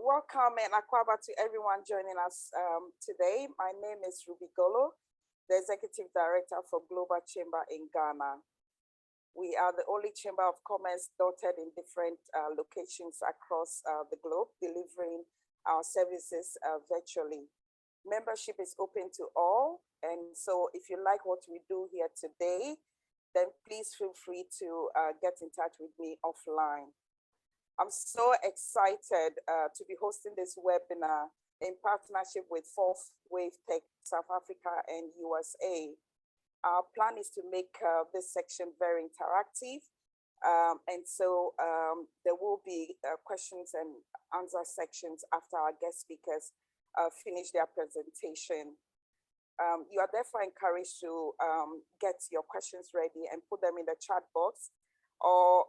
Welcome and akwaba to everyone joining us today. My name is Ruby Golo, the Executive Director for Global Chamber in Ghana. We are the only Chamber of Commerce dotted in different locations across the globe, delivering our services virtually. Membership is open to all, and so if you like what we do here today, then please feel free to get in touch with me offline. I'm so excited to be hosting this webinar in partnership with Fourth Wave Tech South Africa and USA. Our plan is to make this section very interactive. And so there will be questions and answer sections after our guest speakers finish their presentation. You are therefore encouraged to get your questions ready and put them in the chat box, or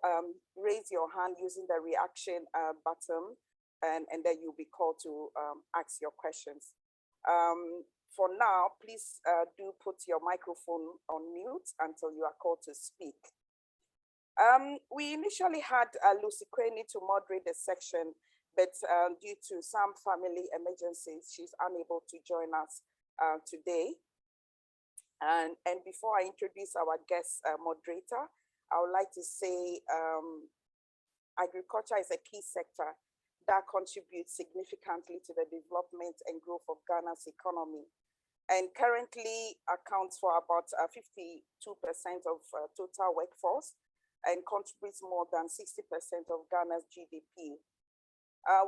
raise your hand using the reaction button, and then you'll be called to ask your questions. For now, please do put your microphone on mute until you are called to speak. We initially had Lucy Queni to moderate the section, but due to some family emergencies, she's unable to join us today. And before I introduce our guest moderator, I would like to say agriculture is a key sector that contributes significantly to the development and growth of Ghana's economy, and currently accounts for about 52% of total workforce and contributes more than 60% of Ghana's GDP.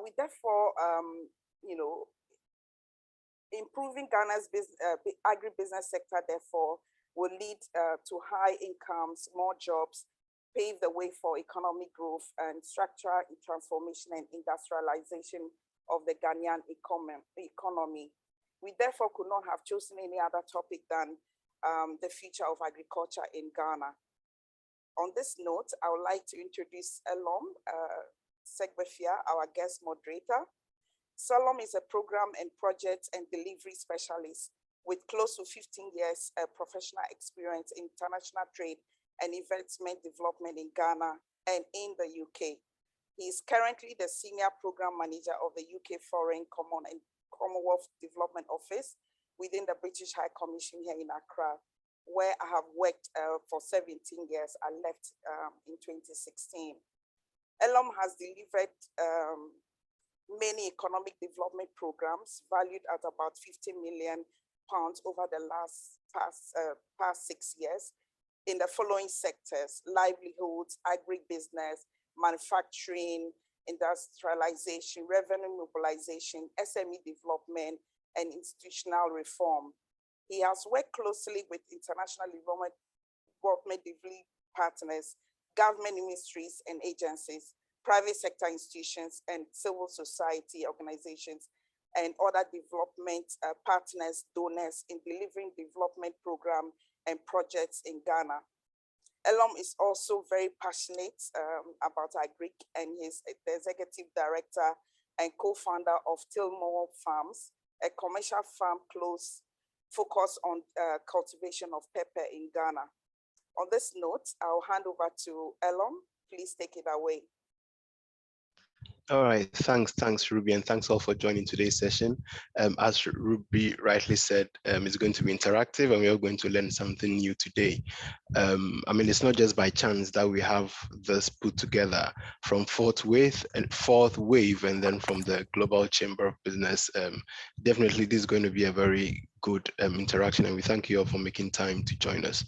We therefore, improving Ghana's agribusiness sector, therefore, will lead to high incomes, more jobs, pave the way for economic growth and structural transformation and industrialization of the Ghanaian economy. We therefore could not have chosen any other topic than the future of agriculture in Ghana. On this note, I would like to introduce Elom Segbefia, our guest moderator. Solom is a program and project and delivery specialist with close to 15 years professional experience in international trade and investment development in Ghana and in the UK. He is currently the Senior Program Manager of the UK Foreign Common and Commonwealth Development Office within the British High Commission here in Accra, where I have worked for 17 years. I left in 2016. Elom has delivered many economic development programs valued at about £50 million over the past 6 years in the following sectors: livelihoods, agribusiness, manufacturing, industrialization, revenue mobilization, SME development, and institutional reform. He has worked closely with international development delivery partners, government ministries and agencies, private sector institutions, and civil society organizations, and other development partners, donors in delivering development program and projects in Ghana. Elom is also very passionate about agri, and he's the executive director and co-founder of Tilmore Farms, a commercial farm focused on cultivation of pepper in Ghana. On this note, I'll hand over to Elom. Please take it away. All right, thanks, Ruby, and thanks all for joining today's session. As Ruby rightly said, it's going to be interactive, and we are going to learn something new today. It's not just by chance that we have this put together from Fourth Wave, and then from the Global Chamber of Business. Definitely, this is going to be a very good interaction, and we thank you all for making time to join us.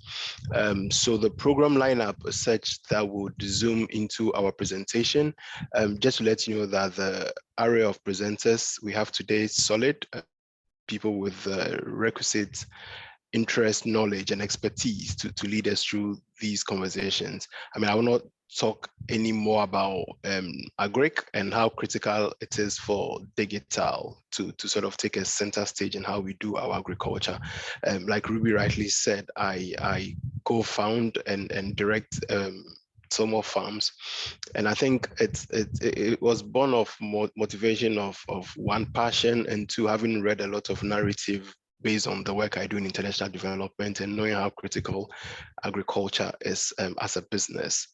So the program lineup is such that would zoom into our presentation. Just to let you know that the array of presenters we have today is solid, people with requisite interest, knowledge, and expertise to lead us through these conversations. I will not talk any more about agric and how critical it is for digital to sort of take a center stage in how we do our agriculture. Like Ruby rightly said, I co-found and direct Tilmore Farms, and I think it was born of motivation of one, passion, and two, having read a lot of narrative based on the work I do in international development and knowing how critical agriculture is as a business.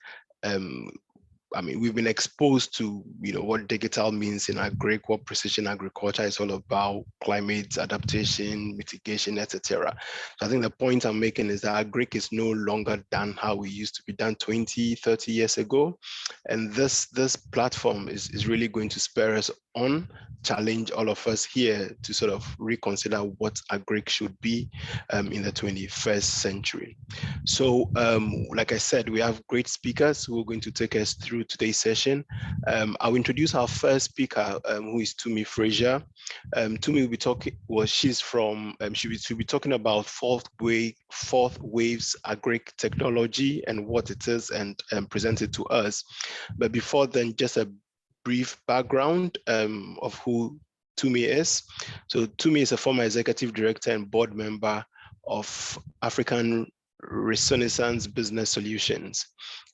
I mean, we've been exposed to, what digital means in agri, what precision agriculture is all about, climate adaptation, mitigation, etc. So I think the point I'm making is that agri is no longer done how we used to be done 20, 30 years ago. And this platform is really going to spur us on, challenge all of us here to sort of reconsider what agri should be in the 21st century. So like I said, we have great speakers who are going to take us through today's session. I'll introduce our first speaker, who is Tumi Frazier. Tumi will be talking, well, she's from, she'll be talking about fourth waves agri technology and what it is, and present it to us. But before then, just a brief background of who Tumi is. So Tumi is a former executive director and board member of African Renaissance Business Solutions,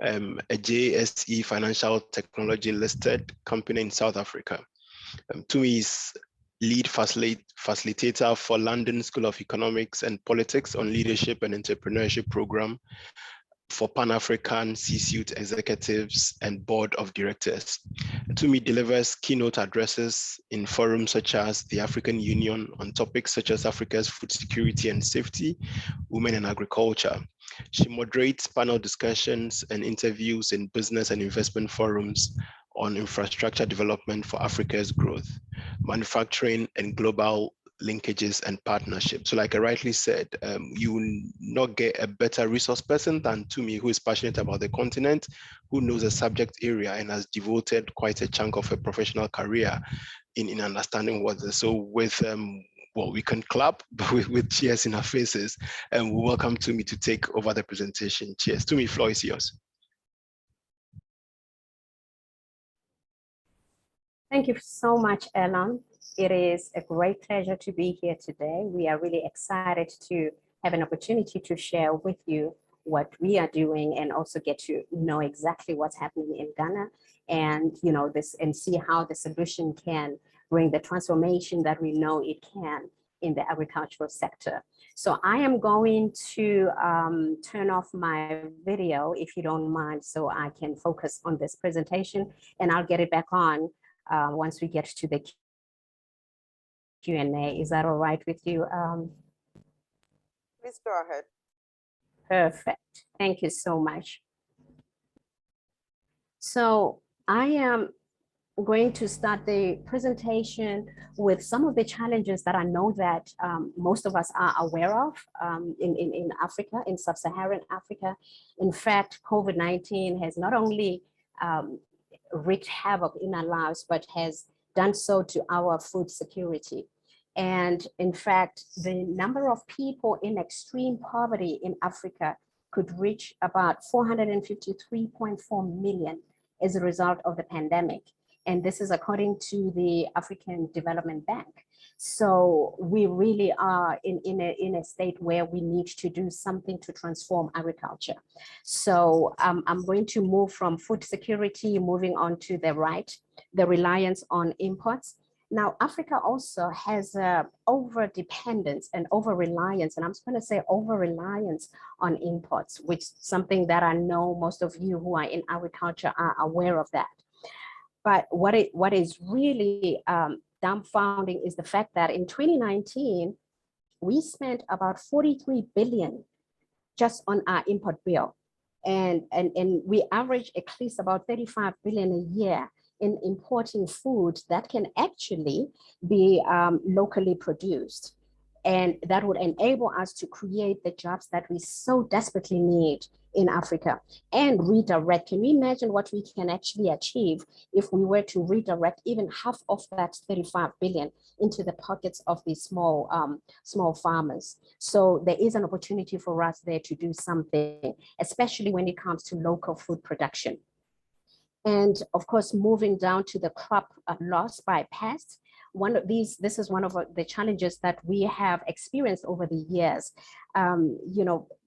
a JSE financial technology listed company in South Africa. Tumi is lead facilitator for London School of Economics and Politics on Leadership and Entrepreneurship Program for Pan-African C-suite executives and board of directors. Tumi delivers keynote addresses in forums such as the African Union on topics such as Africa's food security and safety, women in agriculture. She moderates panel discussions and interviews in business and investment forums on infrastructure development for Africa's growth, manufacturing and global linkages and partnerships. So like I rightly said, you will not get a better resource person than Tumi, who is passionate about the continent, who knows the subject area and has devoted quite a chunk of her professional career in understanding what this. So with, well, we can clap, but with cheers in our faces, and we welcome Tumi to take over the presentation. Cheers. Tumi, floor is yours. Thank you so much, Elon. It is a great pleasure to be here today. We are really excited to have an opportunity to share with you what we are doing and also get to know exactly what's happening in Ghana and see how the solution can bring the transformation that we know it can in the agricultural sector. So I am going to turn off my video, if you don't mind, so I can focus on this presentation, and I'll get it back on once we get to the Q&A. Is that all right with you? Please go ahead. Perfect. Thank you so much. So I am going to start the presentation with some of the challenges that I know that most of us are aware of in Africa, in sub-Saharan Africa. In fact, COVID-19 has not only wreaked havoc in our lives, but has done so to our food security. And in fact, the number of people in extreme poverty in Africa could reach about 453.4 million as a result of the pandemic. And this is according to the African Development Bank. So we really are in a state where we need to do something to transform agriculture. So I'm going to move from food security, moving on to the right, the reliance on imports. Now, Africa also has over-dependence and over-reliance, and I'm just going to say over-reliance on imports, which is something that I know most of you who are in agriculture are aware of that. But what is really dumbfounding is the fact that in 2019, we spent about 43 billion just on our import bill. And we average at least about 35 billion a year in importing food that can actually be locally produced. And that would enable us to create the jobs that we so desperately need in Africa and redirect. Can we imagine what we can actually achieve if we were to redirect even half of that 35 billion into the pockets of these small farmers? So there is an opportunity for us there to do something, especially when it comes to local food production. And of course, moving down to the crop loss by pests. This is one of the challenges that we have experienced over the years.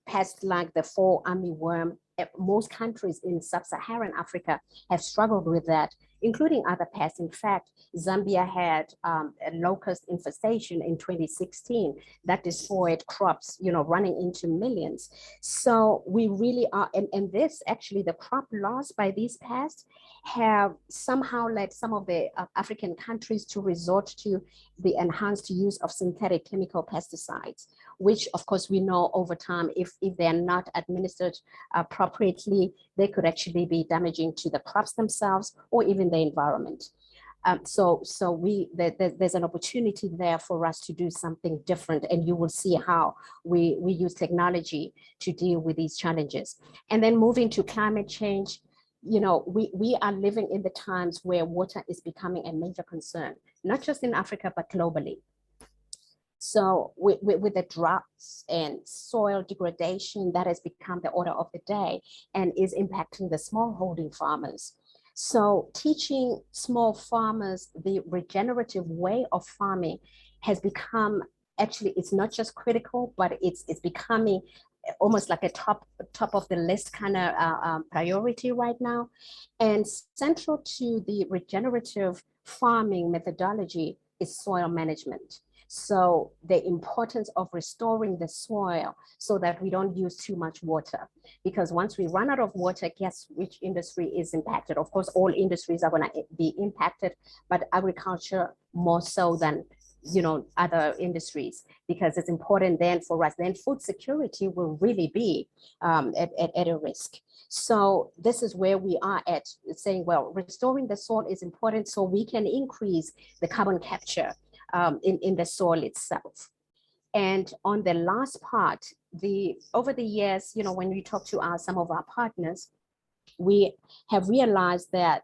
Pests like the fall armyworm, most countries in sub-Saharan Africa have struggled with that. including other pests. In fact, Zambia had a locust infestation in 2016 that destroyed crops, running into millions. So we really are, and this actually, the crop loss by these pests have somehow led some of the African countries to resort to the enhanced use of synthetic chemical pesticides, which of course we know over time, if they're not administered appropriately, they could actually be damaging to the crops themselves or even the environment. So there's an opportunity there for us to do something different, and you will see how we use technology to deal with these challenges. And then moving to climate change, we are living in the times where water is becoming a major concern, not just in Africa, but globally. So with the droughts and soil degradation, that has become the order of the day and is impacting the smallholding farmers. So teaching small farmers the regenerative way of farming has become, actually, it's not just critical, but it's becoming almost like a top of the list kind of priority right now. And central to the regenerative farming methodology is soil management. So the importance of restoring the soil so that we don't use too much water. Because once we run out of water, guess which industry is impacted? Of course, all industries are going to be impacted, but agriculture more so than other industries, because it's important then for us, then food security will really be at a risk. So this is where we are at, saying, well, restoring the soil is important so we can increase the carbon capture in the soil itself. And on the last part, over the years, when we talk to some of our partners, we have realized that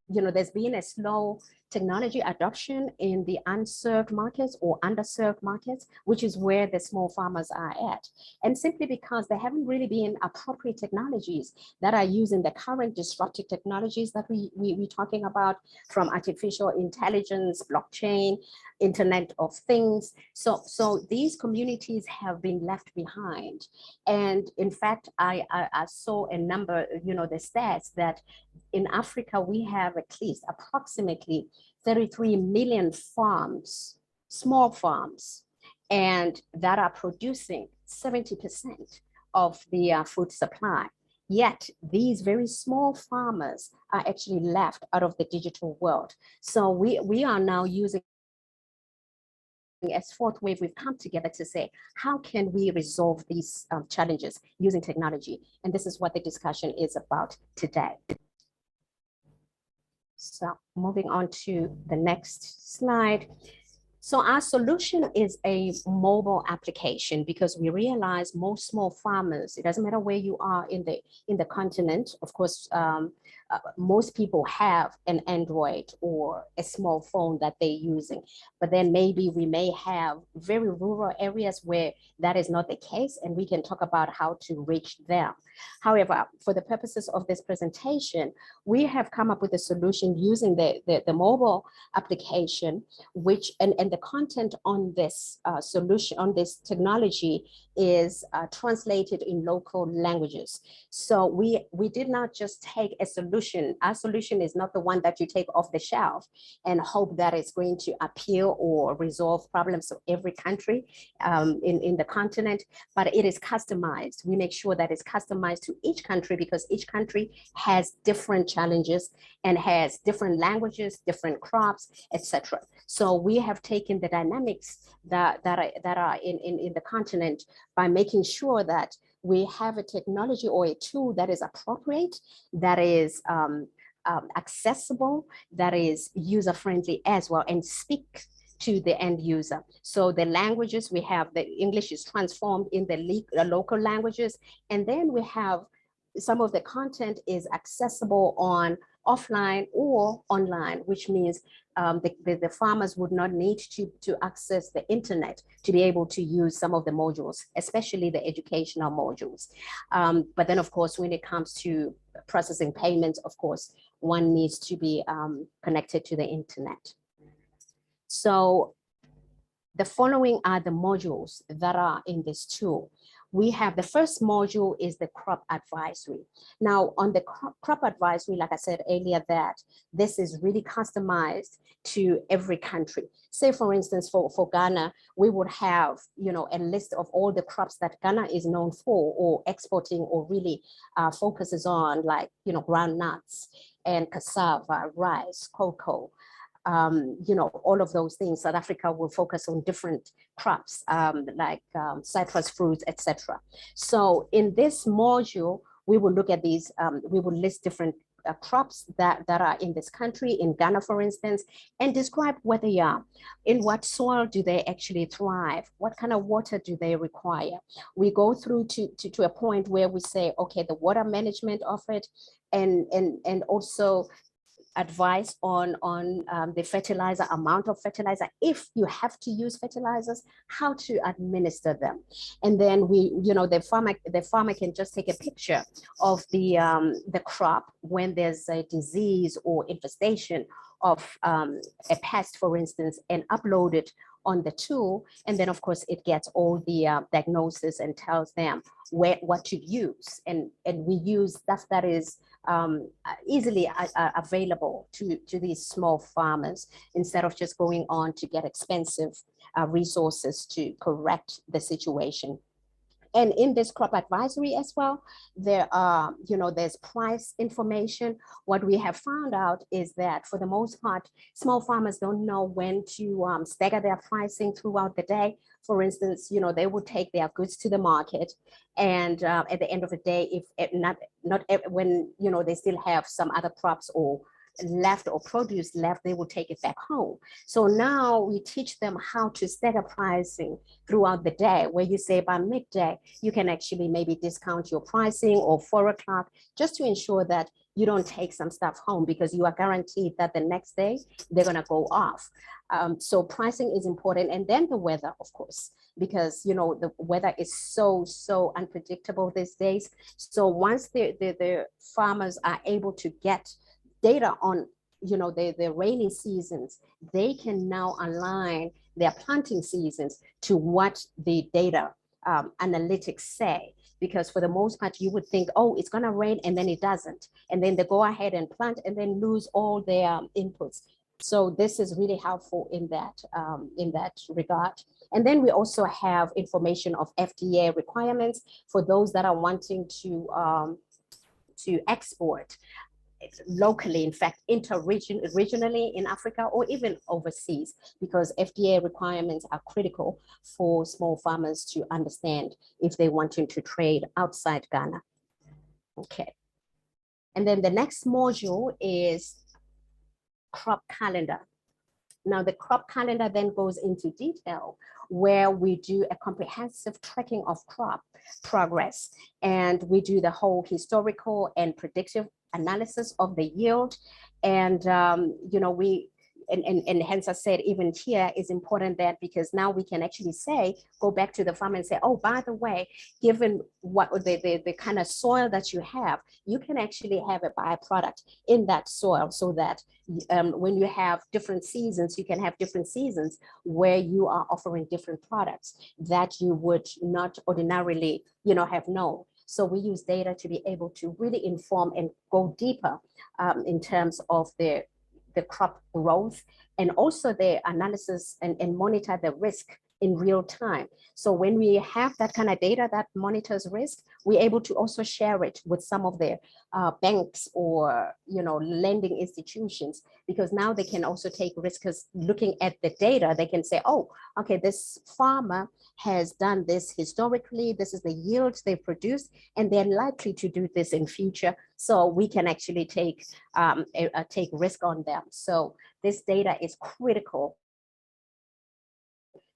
there's been a slow technology adoption in the unserved markets or underserved markets, which is where the small farmers are at. And simply because there haven't really been appropriate technologies that are using the current disruptive technologies that we're talking about, from artificial intelligence, blockchain, Internet of Things. So these communities have been left behind. And in fact, I saw a number, the stats that in Africa, we have at least approximately 33 million farms, small farms, and that are producing 70% of the food supply. Yet these very small farmers are actually left out of the digital world. So we are now using, as fourth wave, we've come together to say, how can we resolve these challenges using technology? And this is what the discussion is about today. So moving on to the next slide. So our solution is a mobile application, because we realize most small farmers, it doesn't matter where you are in the continent, of course, most people have an Android or a small phone that they're using, but then maybe we may have very rural areas where that is not the case, and we can talk about how to reach them. However, for the purposes of this presentation, we have come up with a solution using the mobile application, which, and the content on this solution, on this technology, is translated in local languages. So we did not just take a solution. Our solution is not the one that you take off the shelf and hope that it's going to appeal or resolve problems of every country in the continent, but it is customized. We make sure that it's customized to each country, because each country has different challenges and has different languages, different crops, etc. So we have taken the dynamics that are in the continent by making sure that we have a technology or a tool that is appropriate, that is accessible, that is user-friendly as well, and speak to the end user. So the languages we have, the English is transformed in the local languages, and then we have some of the content is accessible on offline or online, which means the farmers would not need to access the internet to be able to use some of the modules, especially the educational modules. But then, of course, when it comes to processing payments, of course, one needs to be connected to the internet. So the following are the modules that are in this tool. we have the first module is the crop advisory. Now on the crop advisory, like I said earlier, that this is really customized to every country. Say for instance, for Ghana, we would have, you know, a list of all the crops that Ghana is known for or exporting or really focuses on, like, you know, groundnuts and cassava, rice, cocoa, you know, all of those things. South Africa will focus on different crops, like citrus fruits, etc. So in this module, we will look at these, we will list different crops that are in this country, in Ghana, for instance, and describe where they are. In what soil do they actually thrive? What kind of water do they require? We go through to a point where we say, okay, the water management of it, and also advice on the fertilizer, amount of fertilizer, if you have to use fertilizers, how to administer them. And then we, you know, the farmer can just take a picture of the crop when there's a disease or infestation of a pest, for instance, and upload it on the tool. And then of course it gets all the diagnosis and tells them what to use. And we use stuff that is easily available to these small farmers, instead of just going on to get expensive resources to correct the situation. And in this crop advisory as well, there are, you know, there's price information. What we have found out is that for the most part, small farmers don't know when to stagger their pricing throughout the day. For instance, you know, they would take their goods to the market, and at the end of the day, if not when, you know, they still have some other crops or left or produce left, they will take it back home. So now we teach them how to stagger pricing throughout the day, where you say by midday, you can actually maybe discount your pricing, or 4 o'clock, just to ensure that you don't take some stuff home, because you are guaranteed that the next day they're gonna go off. So pricing is important. And then the weather, of course, because, you know, the weather is so unpredictable these days. So once the farmers are able to get data on, you know, the rainy seasons, they can now align their planting seasons to what the data analytics say. Because for the most part, you would think, oh, it's gonna rain, and then it doesn't. And then they go ahead and plant and then lose all their inputs. So this is really helpful in that regard. And then we also have information of FDA requirements for those that are wanting to export locally, in fact, regionally in Africa, or even overseas, because FDA requirements are critical for small farmers to understand if they want to trade outside Ghana. Okay. And then the next module is crop calendar. Now the crop calendar then goes into detail, where we do a comprehensive tracking of crop progress, and we do the whole historical and predictive analysis of the yield. And you know, and hence I said, even here is important, that because now we can actually say, go back to the farmer and say, oh, by the way, given what the kind of soil that you have, you can actually have a byproduct in that soil, so that when you have different seasons, you can have different seasons where you are offering different products that you would not ordinarily, you know, have known. So we use data to be able to really inform and go deeper in terms of the crop growth, and also the analysis and monitor the risk in real time. So when we have that kind of data that monitors risk, we're able to also share it with some of the banks or, you know, lending institutions, because now they can also take risks, because looking at the data, they can say, oh, okay, this farmer has done this historically, this is the yields they produced, and they're likely to do this in future. So we can actually take risk on them. So this data is critical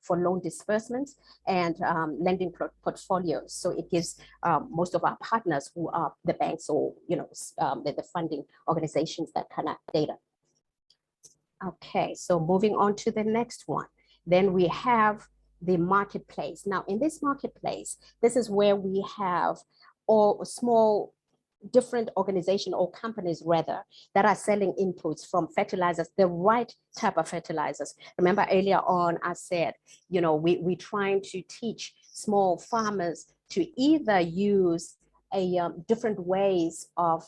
for loan disbursements and lending portfolios. So it gives most of our partners, who are the banks or, you know, the funding organizations, that kind of data. Okay, so moving on to the next one. Then we have the marketplace. Now in this marketplace, this is where we have all small different organizations or companies rather that are selling inputs from fertilizers, the right type of fertilizers. Remember earlier on, I said, you know, we're trying to teach small farmers to either use different ways of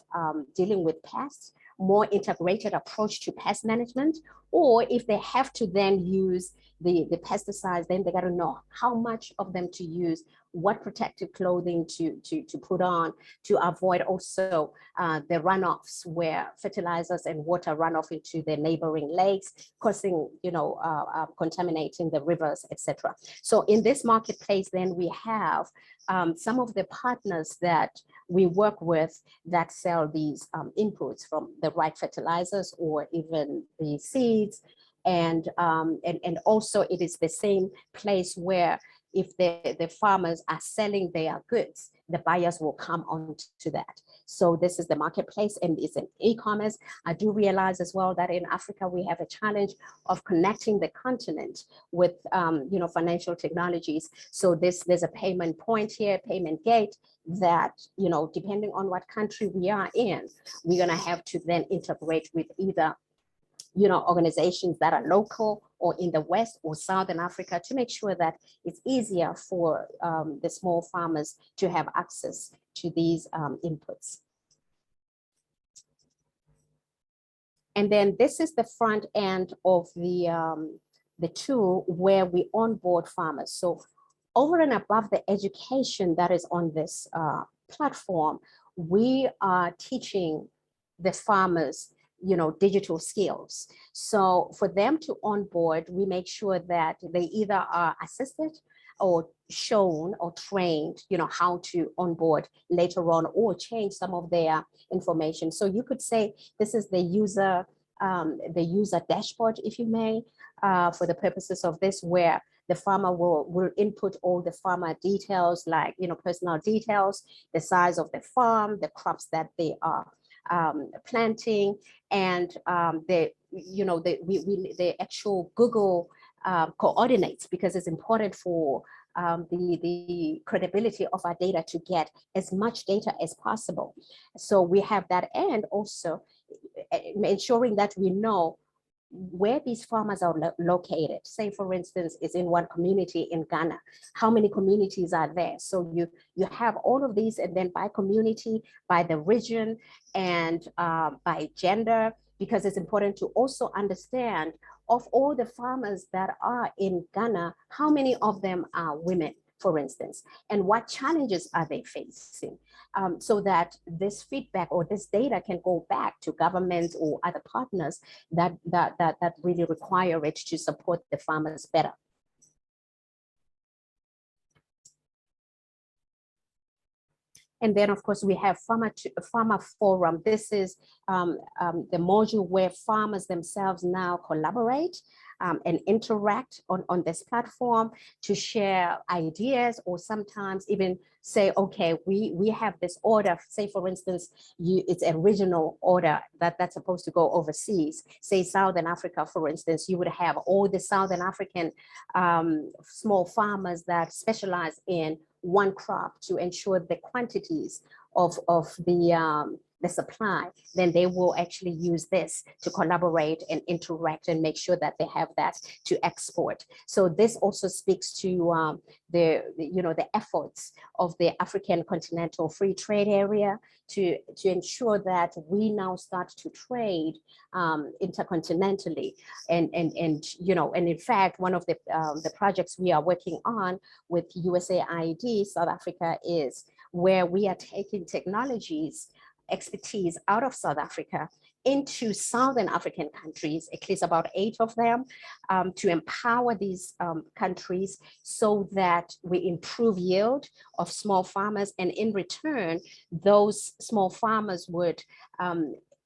dealing with pests, more integrated approach to pest management, or if they have to then use the pesticides, then they got to know how much of them to use, what protective clothing to put on to avoid also the runoffs where fertilizers and water run off into the neighboring lakes, causing, contaminating the rivers, etc. So in this marketplace, then we have some of the partners that we work with that sell these inputs from the right fertilizers or even the seeds. And also it is the same place where if the farmers are selling their goods, the buyers will come on to that. So this is the marketplace, and it's an e-commerce. I do realize as well that in Africa, we have a challenge of connecting the continent with financial technologies. So there's a payment point here, payment gate, that, depending on what country we are in, we're gonna have to then integrate with either organizations that are local or in the West or Southern Africa to make sure that it's easier for the small farmers to have access to these inputs. And then this is the front end of the tool where we onboard farmers. So over and above the education that is on this platform, we are teaching the farmers digital skills. So for them to onboard, we make sure that they either are assisted or shown or trained, how to onboard later on or change some of their information. So you could say this is the user dashboard, if you may, for the purposes of this, where the farmer will input all the farmer details, like personal details, the size of the farm, the crops that they are planting, and the actual Google coordinates, because it's important for the credibility of our data to get as much data as possible. So we have that, and also ensuring that we know where these farmers are located. Say, for instance, it's in one community in Ghana. How many communities are there? So you have all of these, and then by community, by the region, and by gender, because it's important to also understand of all the farmers that are in Ghana, how many of them are women, for instance, and what challenges are they facing, so that this feedback or this data can go back to governments or other partners that really require it to support the farmers better. And then, of course, we have Farmer Forum. This is the module where farmers themselves now collaborate and interact on this platform to share ideas, or sometimes even say, okay, we have this order. Say, for instance, it's a regional order that's supposed to go overseas. Say Southern Africa, for instance, you would have all the Southern African small farmers that specialize in one crop to ensure the quantities of the supply. Then they will actually use this to collaborate and interact and make sure that they have that to export. So this also speaks to the efforts of the African Continental Free Trade Area to ensure that we now start to trade intercontinentally. And in fact, one of the projects we are working on with USAID South Africa is where we are taking technologies, expertise out of South Africa into Southern African countries, at least about 8 of them, to empower these countries so that we improve yield of small farmers. And in return, those small farmers would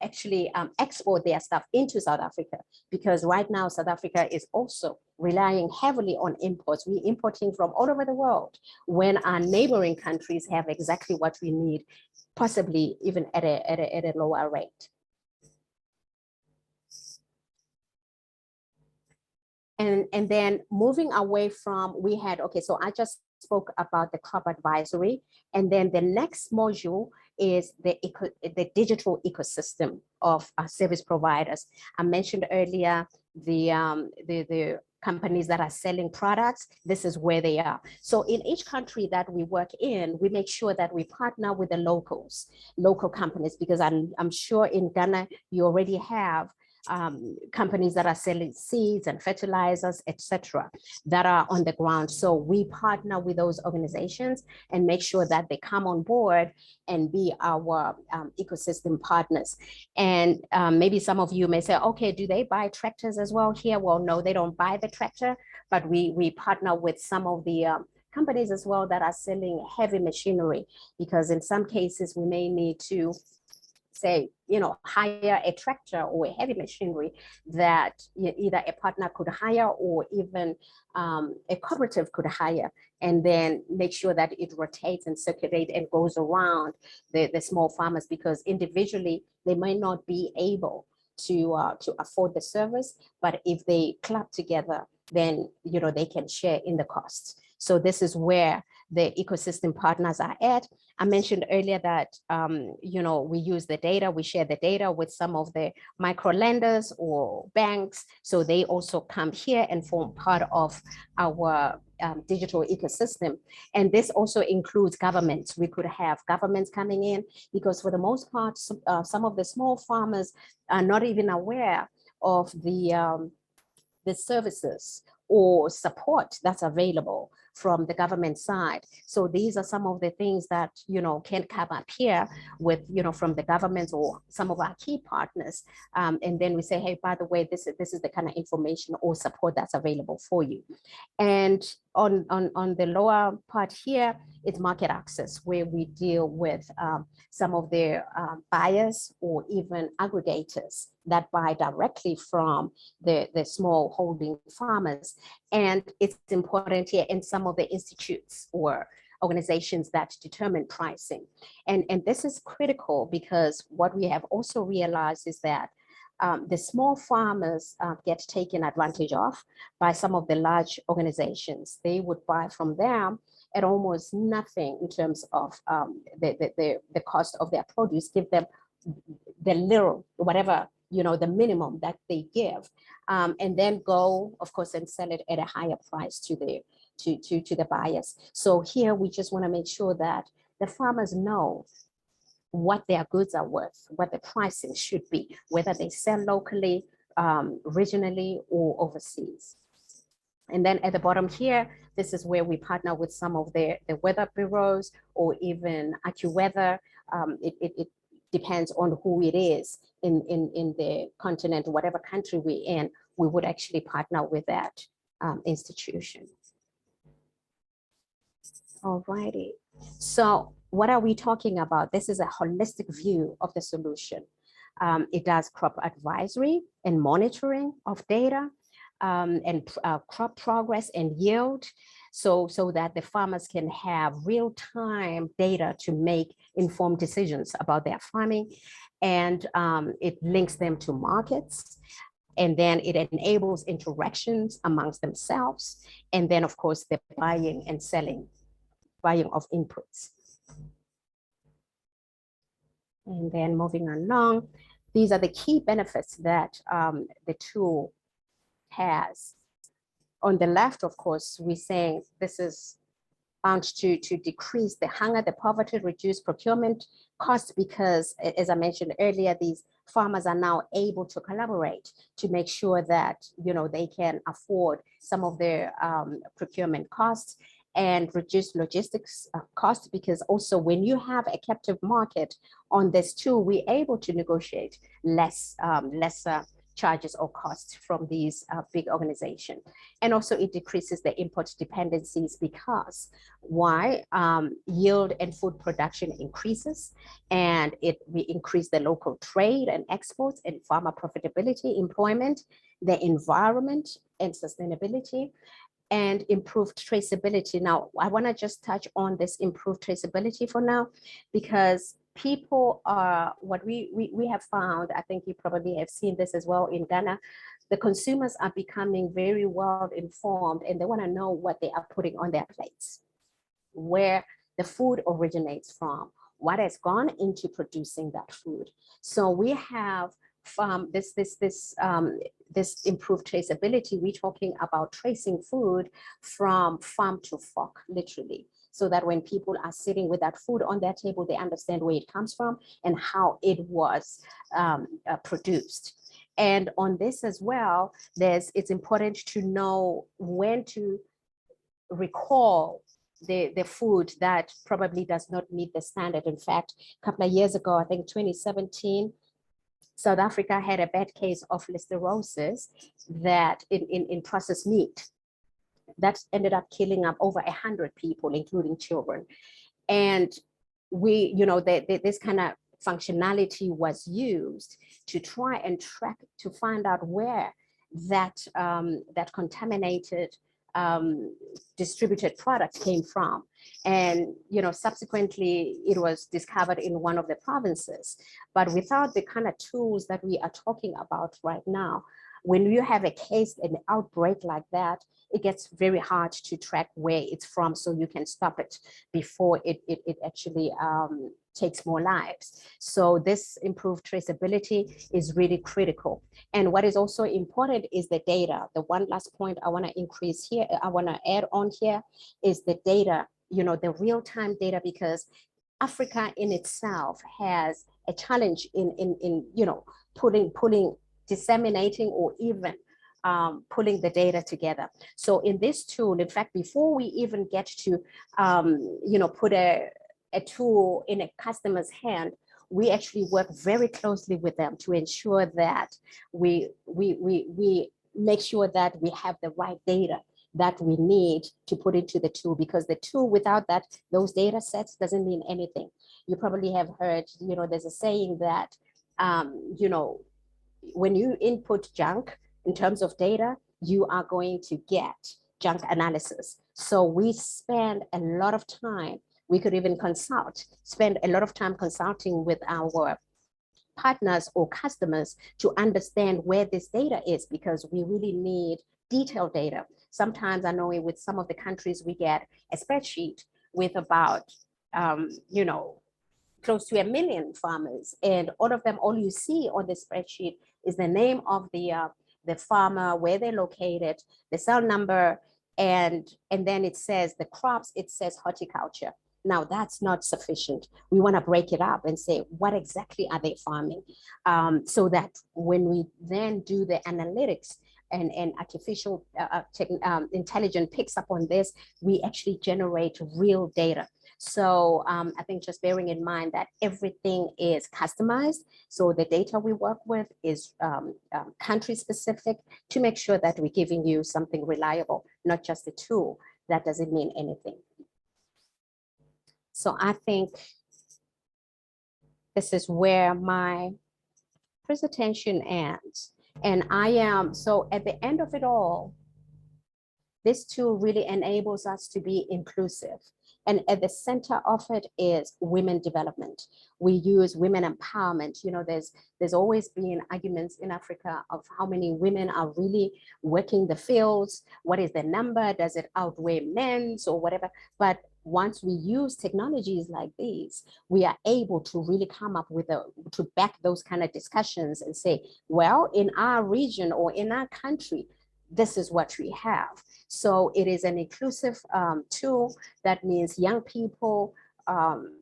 actually export their stuff into South Africa, because right now South Africa is also relying heavily on imports. We're importing from all over the world when our neighboring countries have exactly what we need, possibly even at a lower rate. And then moving away from, so I just spoke about the crop advisory, and then the next module is the digital ecosystem of service providers. I mentioned earlier the companies that are selling products, this is where they are. So in each country that we work in, we make sure that we partner with the local companies, because I'm sure in Ghana, you already have companies that are selling seeds and fertilizers, etc., that are on the ground. So we partner with those organizations and make sure that they come on board and be our ecosystem partners. And maybe some of you may say, okay, do they buy tractors as well here? Well, no, they don't buy the tractor, but we partner with some of the companies as well that are selling heavy machinery, because in some cases we may need to say, hire a tractor or a heavy machinery that either a partner could hire or even a cooperative could hire, and then make sure that it rotates and circulates and goes around the small farmers, because individually they might not be able to afford the service, but if they club together, then they can share in the costs. So this is where the ecosystem partners are at. I mentioned earlier that, we use the data, we share the data with some of the micro lenders or banks. So they also come here and form part of our digital ecosystem. And this also includes governments. We could have governments coming in, because for the most part, some of the small farmers are not even aware of the services or support that's available from the government side. So these are some of the things that, can come up here with, from the government or some of our key partners. And then we say, hey, by the way, this is the kind of information or support that's available for you. And on the lower part here, it's market access, where we deal with some of the buyers or even aggregators that buy directly from the small holding farmers. And it's important here in some of the institutes or organizations that determine pricing. And this is critical, because what we have also realized is that the small farmers get taken advantage of by some of the large organizations. They would buy from them at almost nothing in terms of the cost of their produce, give them the little, whatever, the minimum that they give, and then go, of course, and sell it at a higher price to the buyers. So here we just want to make sure that the farmers know what their goods are worth, what the pricing should be, whether they sell locally, regionally, or overseas. And then at the bottom here, this is where we partner with some of the weather bureaus or even AccuWeather. It depends on who it is in the continent, whatever country we're in, we would actually partner with that institution. All righty. So what are we talking about? This is a holistic view of the solution. It does crop advisory and monitoring of data, and crop progress and yield, so that the farmers can have real-time data to make informed decisions about their farming. And it links them to markets, and then it enables interactions amongst themselves, and then of course the buying and selling, buying of inputs. And then moving along, these are the key benefits that the tool has. On the left, of course, we're saying this is bound to decrease the hunger, the poverty, reduce procurement costs, because as I mentioned earlier, these farmers are now able to collaborate to make sure that they can afford some of their procurement costs, and reduce logistics costs, because also when you have a captive market on this tool, we're able to negotiate lesser charges or costs from these big organizations. And also it decreases the import dependencies, because why? Yield and food production increases, and we increase the local trade and exports and farmer profitability, employment, the environment and sustainability, and improved traceability. Now, I want to just touch on this improved traceability for now, because people are, what we have found, I think you probably have seen this as well in Ghana, the consumers are becoming very well informed, and they want to know what they are putting on their plates, where the food originates from, what has gone into producing that food. So we have this improved traceability, we're talking about tracing food from farm to fork, literally, so that when people are sitting with that food on their table, they understand where it comes from and how it was produced. And on this as well, it's important to know when to recall the food that probably does not meet the standard. In fact, a couple of years ago, I think 2017, South Africa had a bad case of listeriosis that in processed meat that ended up killing up over 100 people, including children. And we, this kind of functionality was used to try and track, to find out where that contaminated distributed product came from. And subsequently it was discovered in one of the provinces. But without the kind of tools that we are talking about right now, when you have a case, an outbreak like that, it gets very hard to track where it's from, so you can stop it before it actually takes more lives. So this improved traceability is really critical. And what is also important is the data. The one last point I want to increase here, I want to add on here, is the data, the real-time data, because Africa in itself has a challenge in pulling, disseminating, or even pulling the data together. So in this tool, in fact, before we even get to put a tool in a customer's hand, we actually work very closely with them to ensure that we make sure that we have the right data that we need to put into the tool, because the tool without those data sets doesn't mean anything. You probably have heard, there's a saying that, when you input junk in terms of data, you are going to get junk analysis. So we spend a lot of time, we could even spend a lot of time consulting with our partners or customers to understand where this data is, because we really need detailed data. Sometimes I know with some of the countries, we get a spreadsheet with about, close to 1 million farmers, and all you see on the spreadsheet is the name of the farmer, where they're located, the cell number, and then it says the crops, it says horticulture. Now that's not sufficient. We want to break it up and say, what exactly are they farming? So that when we then do the analytics and artificial intelligence picks up on this, we actually generate real data. So I think just bearing in mind that everything is customized. So the data we work with is country specific, to make sure that we're giving you something reliable, not just a tool that doesn't mean anything. So I think this is where my presentation ends. And so at the end of it all, this tool really enables us to be inclusive. And at the center of it is women development. We use women empowerment. There's always been arguments in Africa of how many women are really working the fields. What is the number? Does it outweigh men's or whatever? But once we use technologies like these, we are able to really come up with to back those kind of discussions and say, well, in our region or in our country, this is what we have. So it is an inclusive tool that means young people,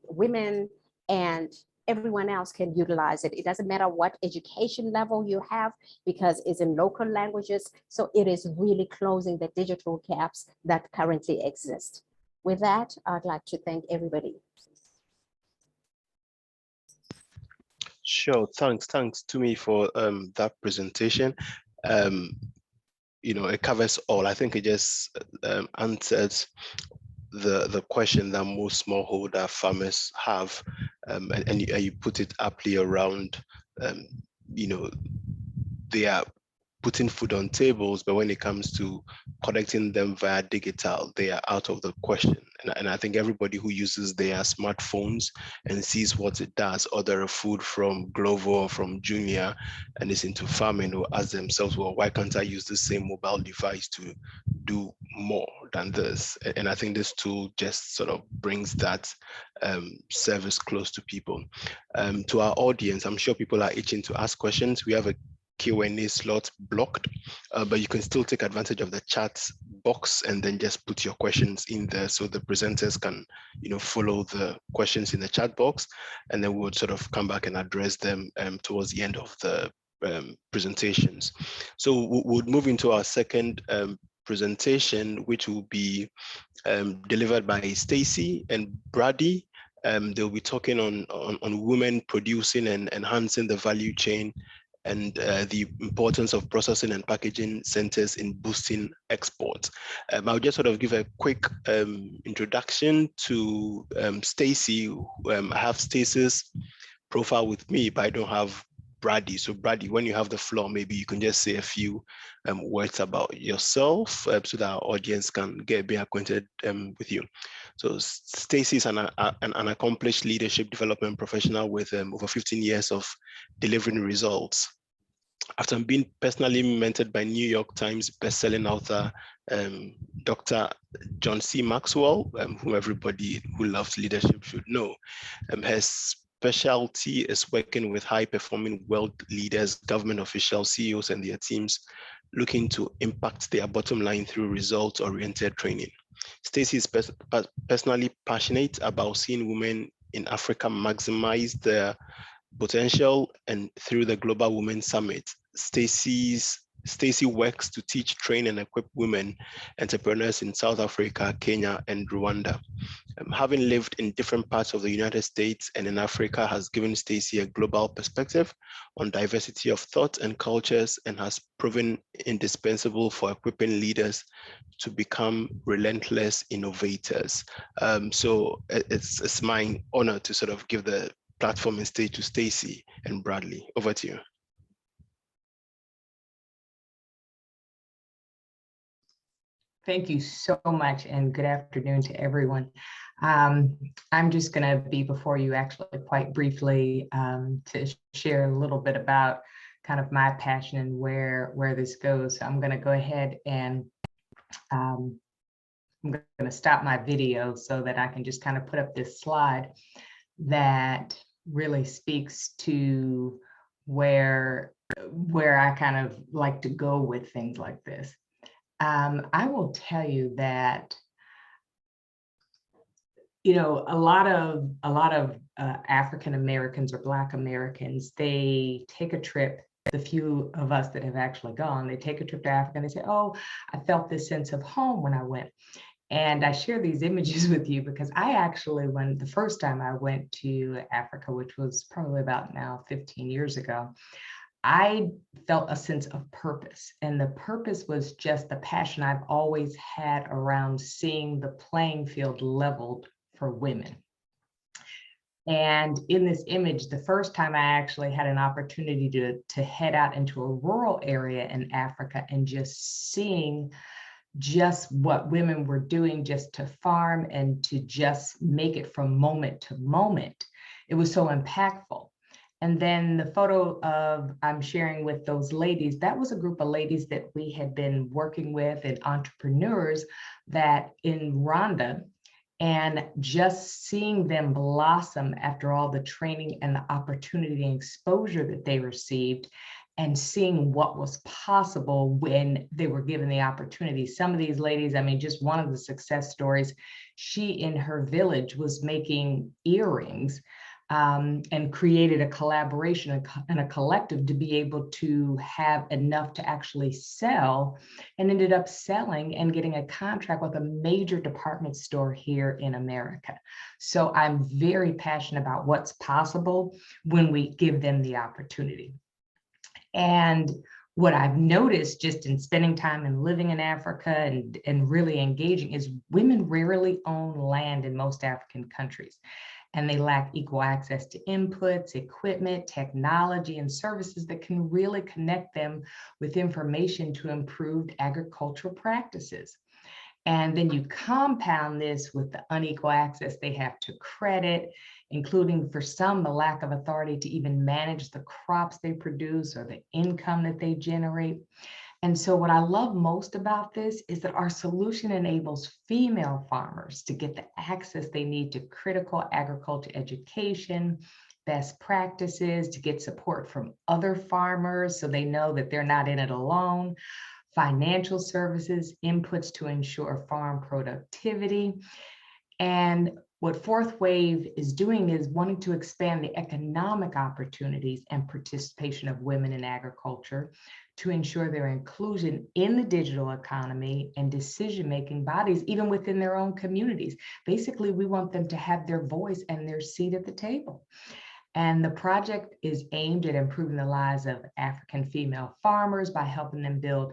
women, and everyone else can utilize it. It doesn't matter what education level you have, because it's in local languages. So it is really closing the digital gaps that currently exist. With that, I'd like to thank everybody. Sure, thanks to me for that presentation. It covers all. I think it just answers the question that most smallholder farmers have, and you put it aptly around, they are putting food on tables, but when it comes to collecting them via digital, they are out of the question. And I think everybody who uses their smartphones and sees what it does, order a food from Glovo or from Jumia, and is into farming, will ask themselves, well, why can't I use the same mobile device to do more than this? And I think this tool just sort of brings that service close to people. To our audience, I'm sure people are itching to ask questions. We have a Q&A slot blocked, but you can still take advantage of the chat box and then just put your questions in there so the presenters can, follow the questions in the chat box, and then we'll sort of come back and address them towards the end of the presentations. So we'll move into our second presentation, which will be delivered by Stacey and Brady. They'll be talking on women producing and enhancing the value chain and the importance of processing and packaging centers in boosting exports. I'll just sort of give a quick introduction to Stacey. I have Stacey's profile with me, but I don't have Brady. So Brady, when you have the floor, maybe you can just say a few words about yourself so that our audience can get a bit acquainted with you. So Stacey is an accomplished leadership development professional with over 15 years of delivering results. After being personally mentored by New York Times bestselling author, Dr. John C. Maxwell, whom everybody who loves leadership should know, her specialty is working with high-performing world leaders, government officials, CEOs, and their teams, looking to impact their bottom line through results-oriented training. Stacey is personally passionate about seeing women in Africa maximize their potential, and through the Global Women Summit, Stacey works to teach, train, and equip women entrepreneurs in South Africa, Kenya, and Rwanda. Having lived in different parts of the United States and in Africa has given Stacey a global perspective on diversity of thought and cultures, and has proven indispensable for equipping leaders to become relentless innovators. So it's my honor to sort of give the platform and stage to Stacey and Bradley. Over to you. Thank you so much, and good afternoon to everyone. I'm just going to be before you actually quite briefly to share a little bit about kind of my passion and where this goes. So I'm going to go ahead and I'm going to stop my video so that I can just kind of put up this slide that really speaks to where I kind of like to go with things like this. I will tell you that, a lot of African Americans or Black Americans, they take a trip. The few of us that have actually gone, they take a trip to Africa and they say, "Oh, I felt this sense of home when I went." And I share these images with you because I actually, when the first time I went to Africa, which was probably about now 15 years ago, I felt a sense of purpose. And the purpose was just the passion I've always had around seeing the playing field leveled for women. And in this image, the first time I actually had an opportunity to head out into a rural area in Africa and just seeing just what women were doing just to farm and to just make it from moment to moment. It was so impactful. And then the photo of I'm sharing with those ladies, that was a group of ladies that we had been working with and entrepreneurs that in Rwanda, and just seeing them blossom after all the training and the opportunity and exposure that they received, and seeing what was possible when they were given the opportunity. Some of these ladies, I mean, just one of the success stories, she in her village was making earrings and created a collaboration and a collective to be able to have enough to actually sell, and ended up selling and getting a contract with a major department store here in America. So I'm very passionate about what's possible when we give them the opportunity. And what I've noticed just in spending time and living in Africa and really engaging is women rarely own land in most African countries. and they lack equal access to inputs, equipment, technology, and services that can really connect them with information to improve agricultural practices. And then you compound this with the unequal access they have to credit, including for some, the lack of authority to even manage the crops they produce or the income that they generate. And so what I love most about this is that our solution enables female farmers to get the access they need to critical agriculture education, best practices, to get support from other farmers so they know that they're not in it alone, financial services, inputs to ensure farm productivity. And what Fourth Wave is doing is wanting to expand the economic opportunities and participation of women in agriculture to ensure their inclusion in the digital economy and decision-making bodies, even within their own communities. Basically, we want them to have their voice and their seat at the table. And the project is aimed at improving the lives of African female farmers by helping them build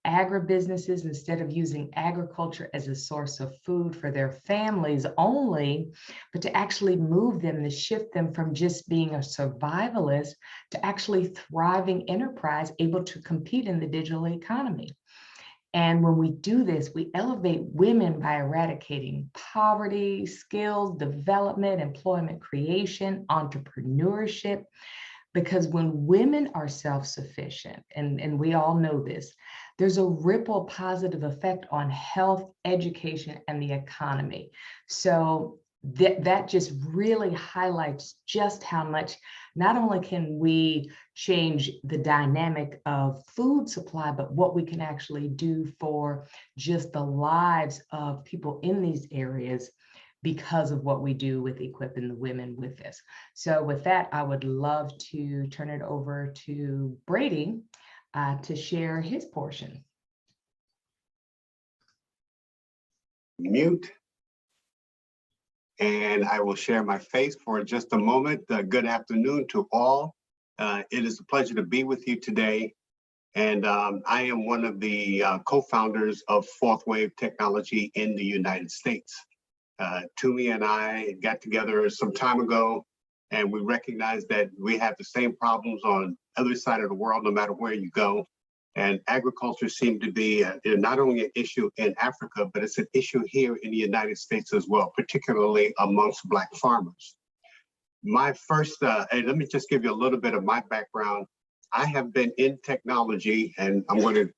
agribusinesses instead of using agriculture as a source of food for their families only, but to actually move them, to shift them from just being a survivalist to actually thriving enterprise able to compete in the digital economy. And when we do this, we elevate women by eradicating poverty, skills development, employment creation, entrepreneurship. Because when women are self-sufficient, and we all know this, there's a ripple positive effect on health, education, and the economy. So that just really highlights just how much, not only can we change the dynamic of food supply, but what we can actually do for just the lives of people in these areas because of what we do with equipping the women with this. So with that, I would love to turn it over to Brady to share his portion. Mute. And I will share my face for just a moment. Good afternoon to all. It is a pleasure to be with you today. And I am one of the co-founders of Fourth Wave Technology in the United States. Tumi and I got together some time ago, and we recognized that we have the same problems on the other side of the world, no matter where you go. And agriculture seemed to be not only an issue in Africa, but it's an issue here in the United States as well, particularly amongst Black farmers. My first, and let me just give you a little bit of my background. I have been in technology, and I'm going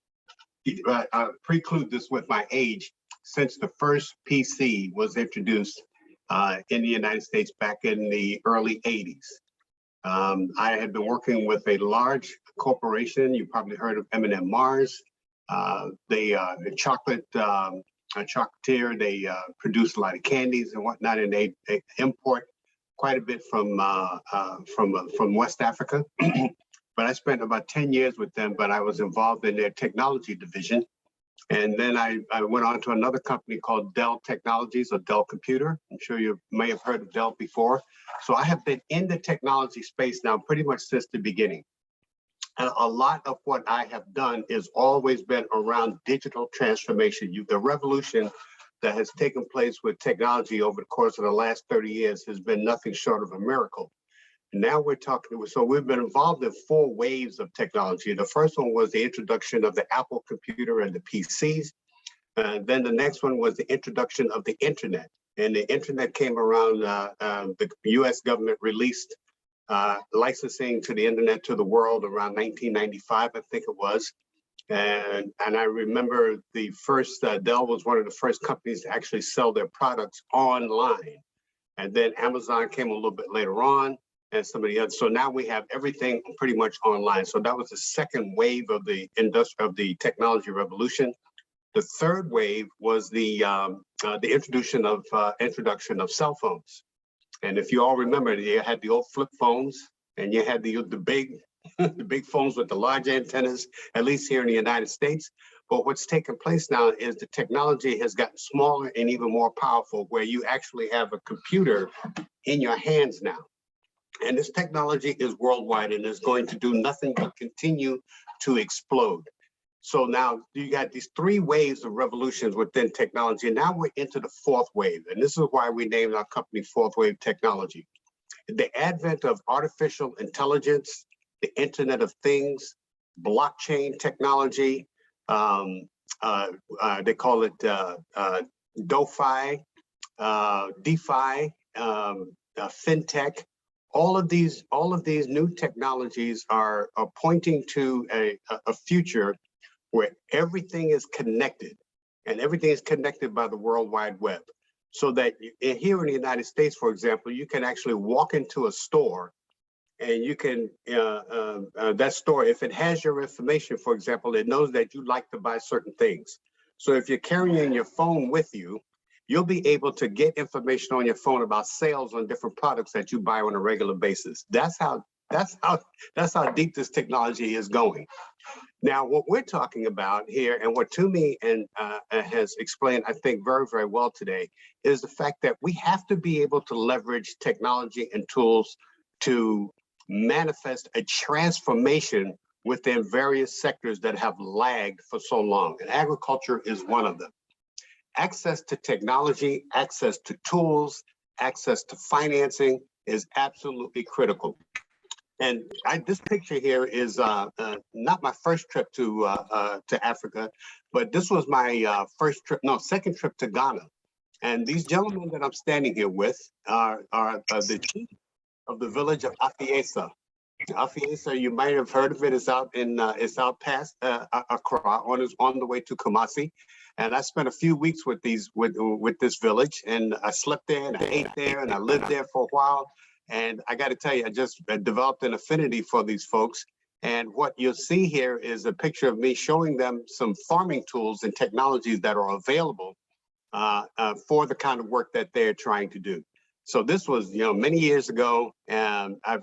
to preclude this with my age, since the first PC was introduced in the United States back in the early 80s. I had been working with a large corporation. You probably heard of M&M Mars. They chocolate, a chocolatier. They produce a lot of candies and whatnot, and they import quite a bit from West Africa. But I spent about 10 years with them, but I was involved in their technology division. And then I went on to another company called Dell Technologies, or Dell Computer. I'm sure you may have heard of Dell before. So I have been in the technology space now pretty much since the beginning. And a lot of what I have done has always been around digital transformation. The revolution that has taken place with technology over the course of the last 30 years has been nothing short of a miracle. Now we're talking, so we've been involved in 4 waves of technology. The first one was the introduction of the Apple computer and the PCs. Then the next one was the introduction of the internet. And the internet came around, the US government released licensing to the internet to the world around 1995, I think it was. And I remember the first, Dell was one of the first companies to actually sell their products online. And then Amazon came a little bit later on, and some of the others. So now we have everything pretty much online. So that was the second wave of the technology revolution. The third wave was the introduction of cell phones. And if you all remember, you had the old flip phones, and you had the big the big phones with the large antennas, at least here in the United States. But what's taken place now is the technology has gotten smaller and even more powerful, where you actually have a computer in your hands now. And this technology is worldwide and is going to do nothing but continue to explode. So now you got these 3 waves of revolutions within technology, and now we're into the 4th wave. And this is why we named our company 4th Wave Technology. The advent of artificial intelligence, the Internet of Things, blockchain technology, they call it DeFi, fintech. All of these new technologies are pointing to a future where everything is connected, and everything is connected by the World Wide Web. So that here in the United States, for example, you can actually walk into a store, and you can, that store, if it has your information, for example, it knows that you like to buy certain things. So if you're carrying your phone with you, you'll be able to get information on your phone about sales on different products that you buy on a regular basis. That's how deep this technology is going. Now, what we're talking about here, and what Tumi has explained, I think, very, very well today, is the fact that we have to be able to leverage technology and tools to manifest a transformation within various sectors that have lagged for so long. And agriculture is one of them. Access to technology, access to tools, access to financing is absolutely critical. And this picture here is not my first trip to Africa, but this was my second trip to Ghana. And these gentlemen that I'm standing here with are the chief of the village of Afiesa. Afiesa, you might have heard of it. It's out past Accra, on the way to Kumasi. And I spent a few weeks with this village, and I slept there, and I ate there, and I lived there for a while. And I got to tell you, I just developed an affinity for these folks. And what you'll see here is a picture of me showing them some farming tools and technologies that are available for the kind of work that they're trying to do. So this was, many years ago, and I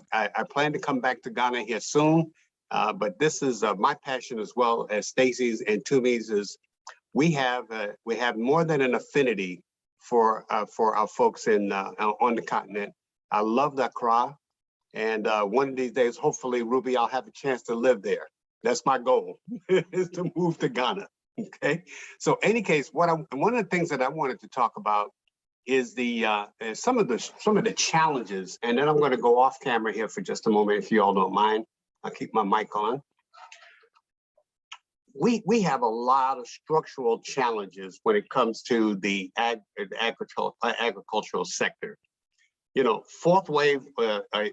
plan to come back to Ghana here soon. But this is my passion as well as Stacy's and Tumi's. Is we have more than an affinity for our folks on the continent. I love Accra, and one of these days, hopefully, Ruby, I'll have a chance to live there. That's my goal, is to move to Ghana. Okay. So, any case, one of the things that I wanted to talk about is some of the challenges, and then I'm going to go off camera here for just a moment, if you all don't mind. I'll keep my mic on. We have a lot of structural challenges when it comes to the agricultural sector. Fourth Wave,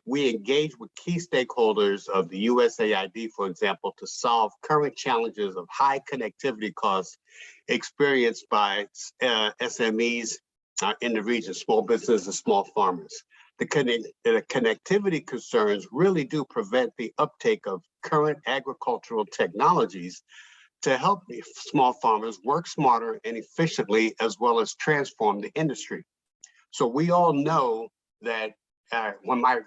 we engage with key stakeholders of the USAID, for example, to solve current challenges of high connectivity costs experienced by SMEs in the region, small business and small farmers. The connectivity concerns really do prevent the uptake of current agricultural technologies to help small farmers work smarter and efficiently, as well as transform the industry. So we all know that when I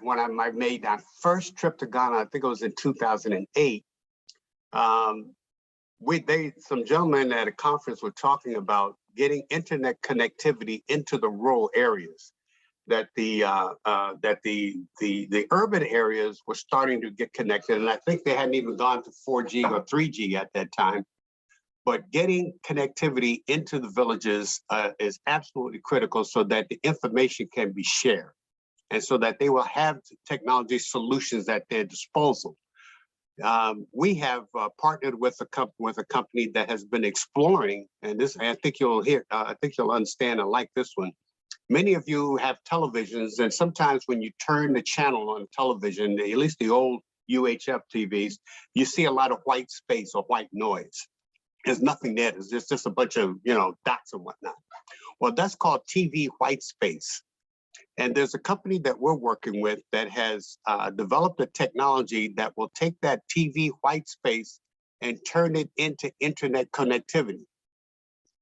made my first trip to Ghana, I think it was in 2008, some gentlemen at a conference were talking about getting internet connectivity into the rural areas. That the urban areas were starting to get connected, and I think they hadn't even gone to 4G or 3G at that time. But getting connectivity into the villages is absolutely critical, so that the information can be shared, and so that they will have technology solutions at their disposal. We have partnered with a company that has been exploring, and this, I think you'll understand and like this one. Many of you have televisions, and sometimes when you turn the channel on television, at least the old UHF TVs, you see a lot of white space or white noise. There's nothing there. There's just a bunch of dots and whatnot. Well, that's called TV white space. And there's a company that we're working with that has developed a technology that will take that TV white space and turn it into internet connectivity.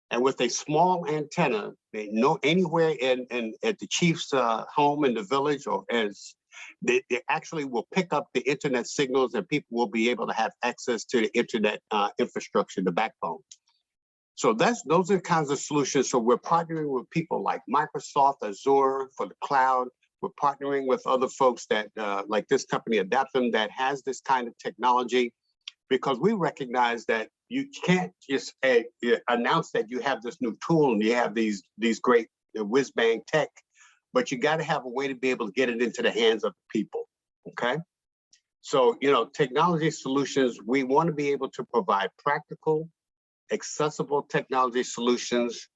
And with a small antenna, they know anywhere at the chief's home in the village, or as they actually will pick up the internet signals, and people will be able to have access to the internet infrastructure, the backbone. So those are the kinds of solutions. So we're partnering with people like Microsoft, Azure for the cloud. We're partnering with other folks that, like this company, Adaptum, that has this kind of technology, because we recognize that you can't just announce that you have this new tool and you have these great whiz bang tech, but you got to have a way to be able to get it into the hands of people. Okay. So, technology solutions, we want to be able to provide practical, accessible technology solutions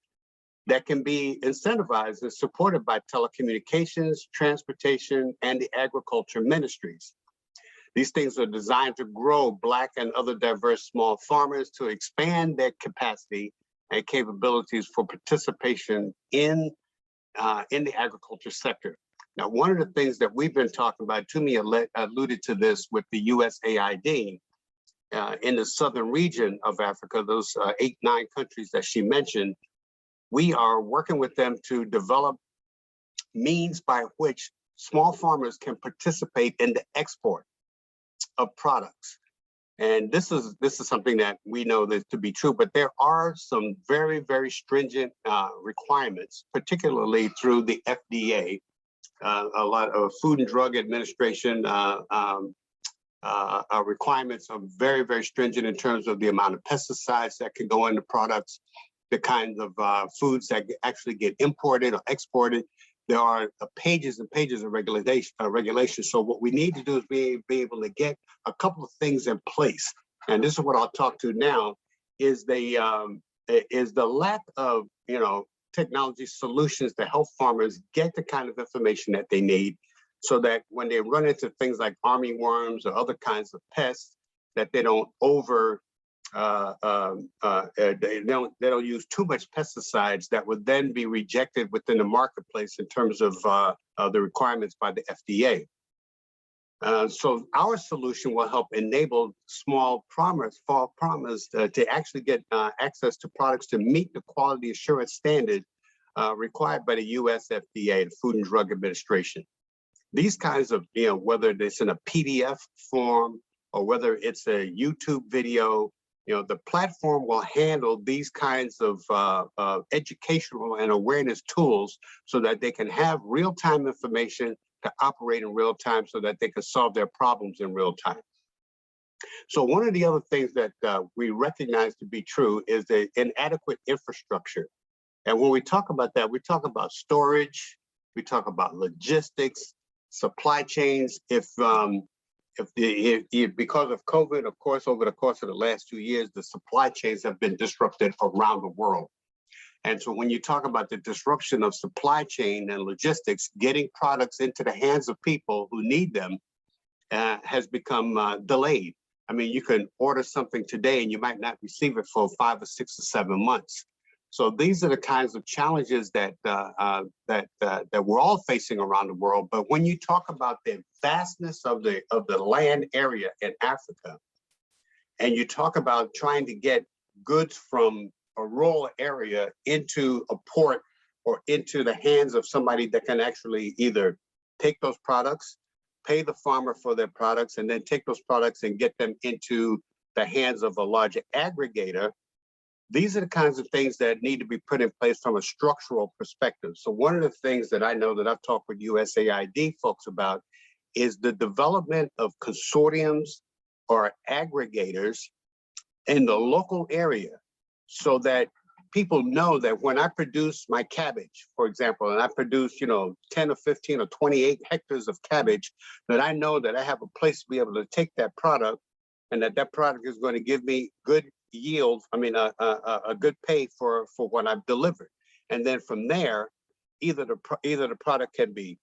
that can be incentivized and supported by telecommunications, transportation, and the agriculture ministries. These things are designed to grow Black and other diverse small farmers to expand their capacity and capabilities for participation in the agriculture sector. Now, one of the things that we've been talking about, Tumi alluded to this with the USAID in the southern region of Africa, those 8, 9 countries that she mentioned, we are working with them to develop means by which small farmers can participate in the export of products. And this is something that we know that to be true, but there are some very, very stringent requirements, particularly through the FDA. A lot of Food and Drug Administration requirements are very, very stringent in terms of the amount of pesticides that can go into products, the kinds of foods that actually get imported or exported. There are pages and pages of regulation. So what we need to do is be able to get a couple of things in place. And this is what I'll talk to now, is the lack of technology solutions to help farmers get the kind of information that they need, so that when they run into things like armyworms or other kinds of pests, that they don't they don't use too much pesticides that would then be rejected within the marketplace in terms of the requirements by the FDA. So our solution will help enable small farmers to actually get access to products to meet the quality assurance standard required by the US FDA, the Food and Drug Administration. These kinds of, whether it's in a PDF form or whether it's a YouTube video, the platform will handle these kinds of educational and awareness tools so that they can have real-time information to operate in real time, so that they can solve their problems in real time. So one of the other things that we recognize to be true is the inadequate infrastructure. And when we talk about that, we talk about storage, we talk about logistics, supply chains. Because of COVID, of course, over the course of the last 2 years, the supply chains have been disrupted around the world. And so when you talk about the disruption of supply chain and logistics, getting products into the hands of people who need them has become delayed. I mean, you can order something today and you might not receive it for 5 or 6 or 7 months. So these are the kinds of challenges that we're all facing around the world. But when you talk about the vastness of the land area in Africa, and you talk about trying to get goods from a rural area into a port or into the hands of somebody that can actually either take those products, pay the farmer for their products, and then take those products and get them into the hands of a larger aggregator, these are the kinds of things that need to be put in place from a structural perspective. So one of the things that I know that I've talked with USAID folks about is the development of consortiums or aggregators in the local area, so that people know that when I produce my cabbage, for example, and I produce, 10 or 15 or 28 hectares of cabbage, that I know that I have a place to be able to take that product, and that product is going to give me good yield, a good pay for what I've delivered. And then from there, either the product can be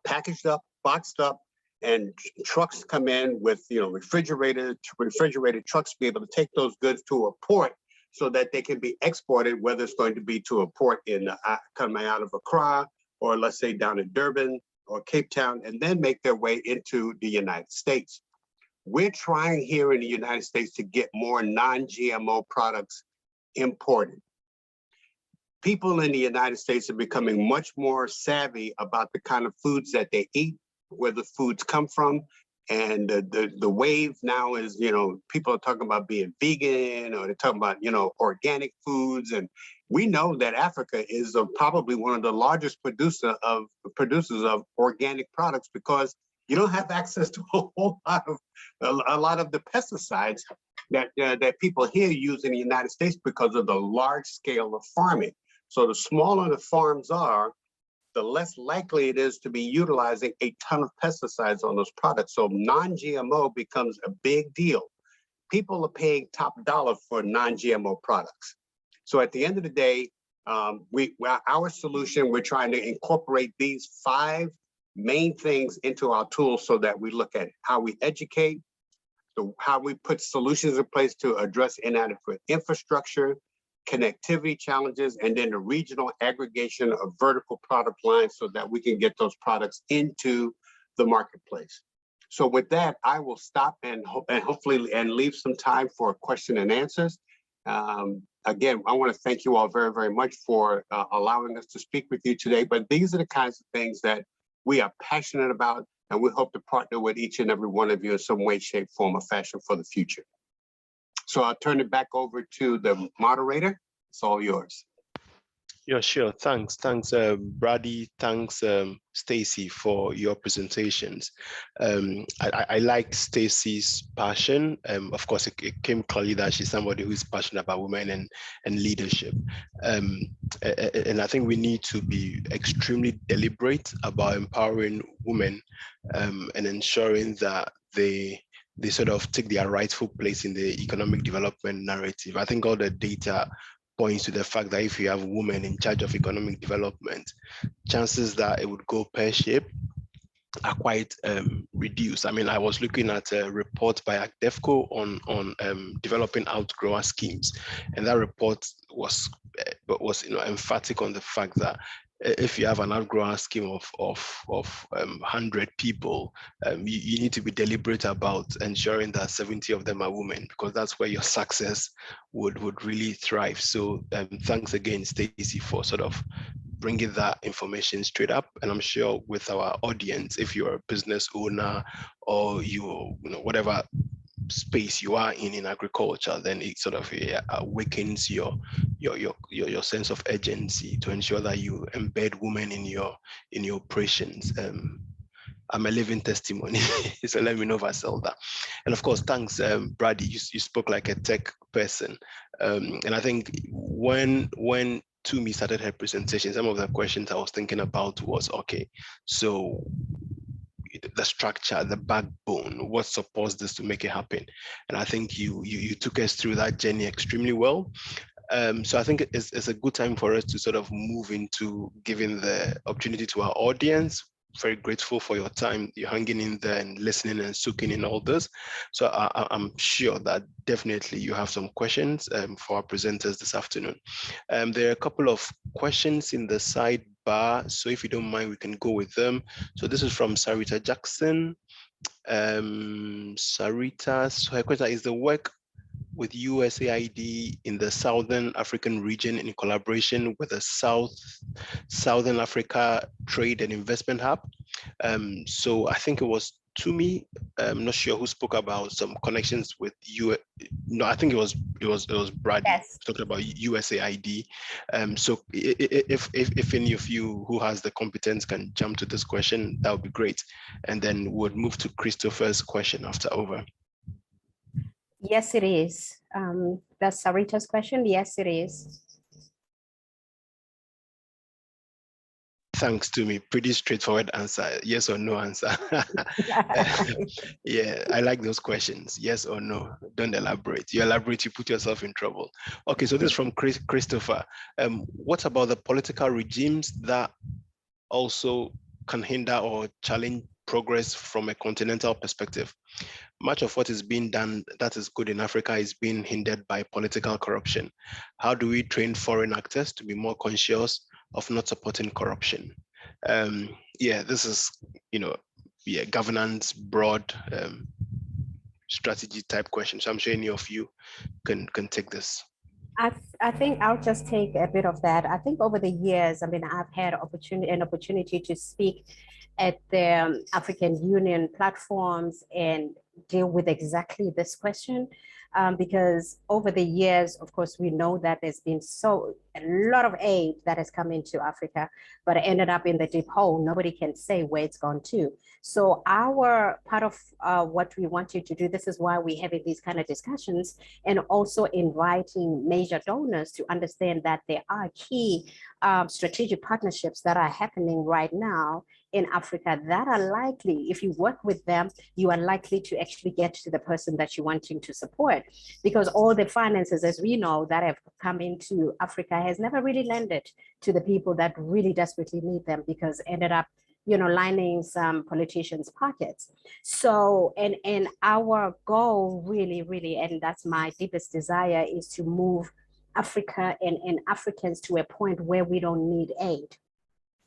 packaged up, boxed up, and trucks come in with refrigerated trucks to be able to take those goods to a port so that they can be exported, whether it's going to be to a port in coming out of Accra, or let's say down in Durban or Cape Town, and then make their way into the United States. We're trying here in the United States to get more non-GMO products imported. People in the United States are becoming much more savvy about the kind of foods that they eat, where the foods come from. And the wave now is, people are talking about being vegan, or they're talking about, organic foods. And we know that Africa is probably one of the largest producers of organic products, because you don't have access to a lot of the pesticides that people here use in the United States because of the large scale of farming. So the smaller the farms are, the less likely it is to be utilizing a ton of pesticides on those products. So non-GMO becomes a big deal. People are paying top dollar for non-GMO products. So at the end of the day, our solution, we're trying to incorporate these 5 main things into our tools so that we look at how we educate, how we put solutions in place to address inadequate infrastructure, connectivity challenges, and then the regional aggregation of vertical product lines so that we can get those products into the marketplace. So with that, I will stop and hopefully leave some time for question and answers. Again, I want to thank you all very, very much for allowing us to speak with you today. But these are the kinds of things that we are passionate about, and we hope to partner with each and every one of you in some way, shape, form, or fashion for the future. So I'll turn it back over to the moderator. It's all yours. Yeah, sure. Thanks, Brady. Thanks, Stacy, for your presentations. I like Stacy's passion. Of course, it came clearly that she's somebody who is passionate about women and leadership. And I think we need to be extremely deliberate about empowering women and ensuring that they sort of take their rightful place in the economic development narrative. I think all the data points to the fact that if you have women in charge of economic development, chances that it would go pear-shaped are quite reduced. I mean, I was looking at a report by AgDevco on developing outgrower schemes, and that report was emphatic on the fact that if you have an outgrower scheme of 100 people, you need to be deliberate about ensuring that 70 of them are women, because that's where your success would really thrive. So thanks again, Stacy, for sort of bringing that information straight up. And I'm sure with our audience, if you're a business owner or whatever space you are in agriculture, then it sort of awakens your sense of urgency to ensure that you embed women in your operations. I'm a living testimony, so let me know if I sell that. And of course, thanks, Brady. You spoke like a tech person, and I think when Tumi started her presentation, some of the questions I was thinking about was, okay, so the structure, the backbone, what supports this to make it happen? And I think you took us through that journey extremely well. So I think it's a good time for us to sort of move into giving the opportunity to our audience. Very grateful for your time. You're hanging in there and listening and soaking in all this. So I'm sure that definitely you have some questions for our presenters this afternoon. There are a couple of questions in the sidebar. So if you don't mind, we can go with them. So this is from Sarita Jackson. Sarita, so her question is the work with USAID in the Southern African region in collaboration with the Southern Africa Trade and Investment Hub. So I think it was Tumi, I'm not sure who spoke about some connections with you. No, I think it was Brady. Yes. Talking about USAID. So if any of you who has the competence can jump to this question, that would be great. And then we'll move to Christopher's question after. Over. Yes, it is. That's Sarita's question. Yes, it is. Thanks to me. Pretty straightforward answer. Yes or no answer. Yeah, I like those questions. Yes or no. Don't elaborate. You elaborate, you put yourself in trouble. Okay, so this is from Christopher. What about the political regimes that also can hinder or challenge progress from a continental perspective? Much of what is being done that is good in Africa is being hindered by political corruption. How do we train foreign actors to be more conscious of not supporting corruption? Yeah, this is, governance, broad strategy type question. So I'm sure any of you can take this. I think I'll just take a bit of that. I think over the years, I mean, I've had an opportunity to speak at the African Union platforms and deal with exactly this question. because over the years, of course, we know that there's been a lot of aid that has come into Africa, but it ended up in the deep hole. Nobody can say where it's gone to. So our part of what we want you to do, this is why we're having these kind of discussions, and also inviting major donors to understand that there are key strategic partnerships that are happening right now in Africa that are likely, if you work with them, you are likely to actually get to the person that you're wanting to support, because all the finances, as we know, that have come into Africa has never really landed to the people that really desperately need them, because ended up, you know, lining some politicians' pockets. So, and our goal really, and that's my deepest desire, is to move Africa and Africans to a point where we don't need aid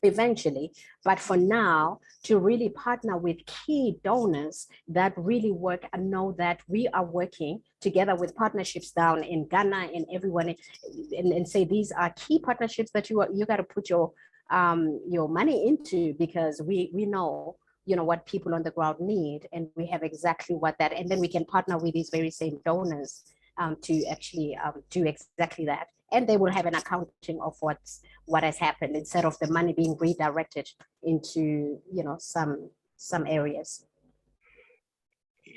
eventually, but for now, to really partner with key donors that really work and know that we are working together with partnerships down in Ghana and everyone, and say these are key partnerships that you got to put your money into, because we know, you know, what people on the ground need, and we have exactly what that, and then we can partner with these very same donors to actually do exactly that. And they will have an accounting of what has happened, instead of the money being redirected into, you know, some areas.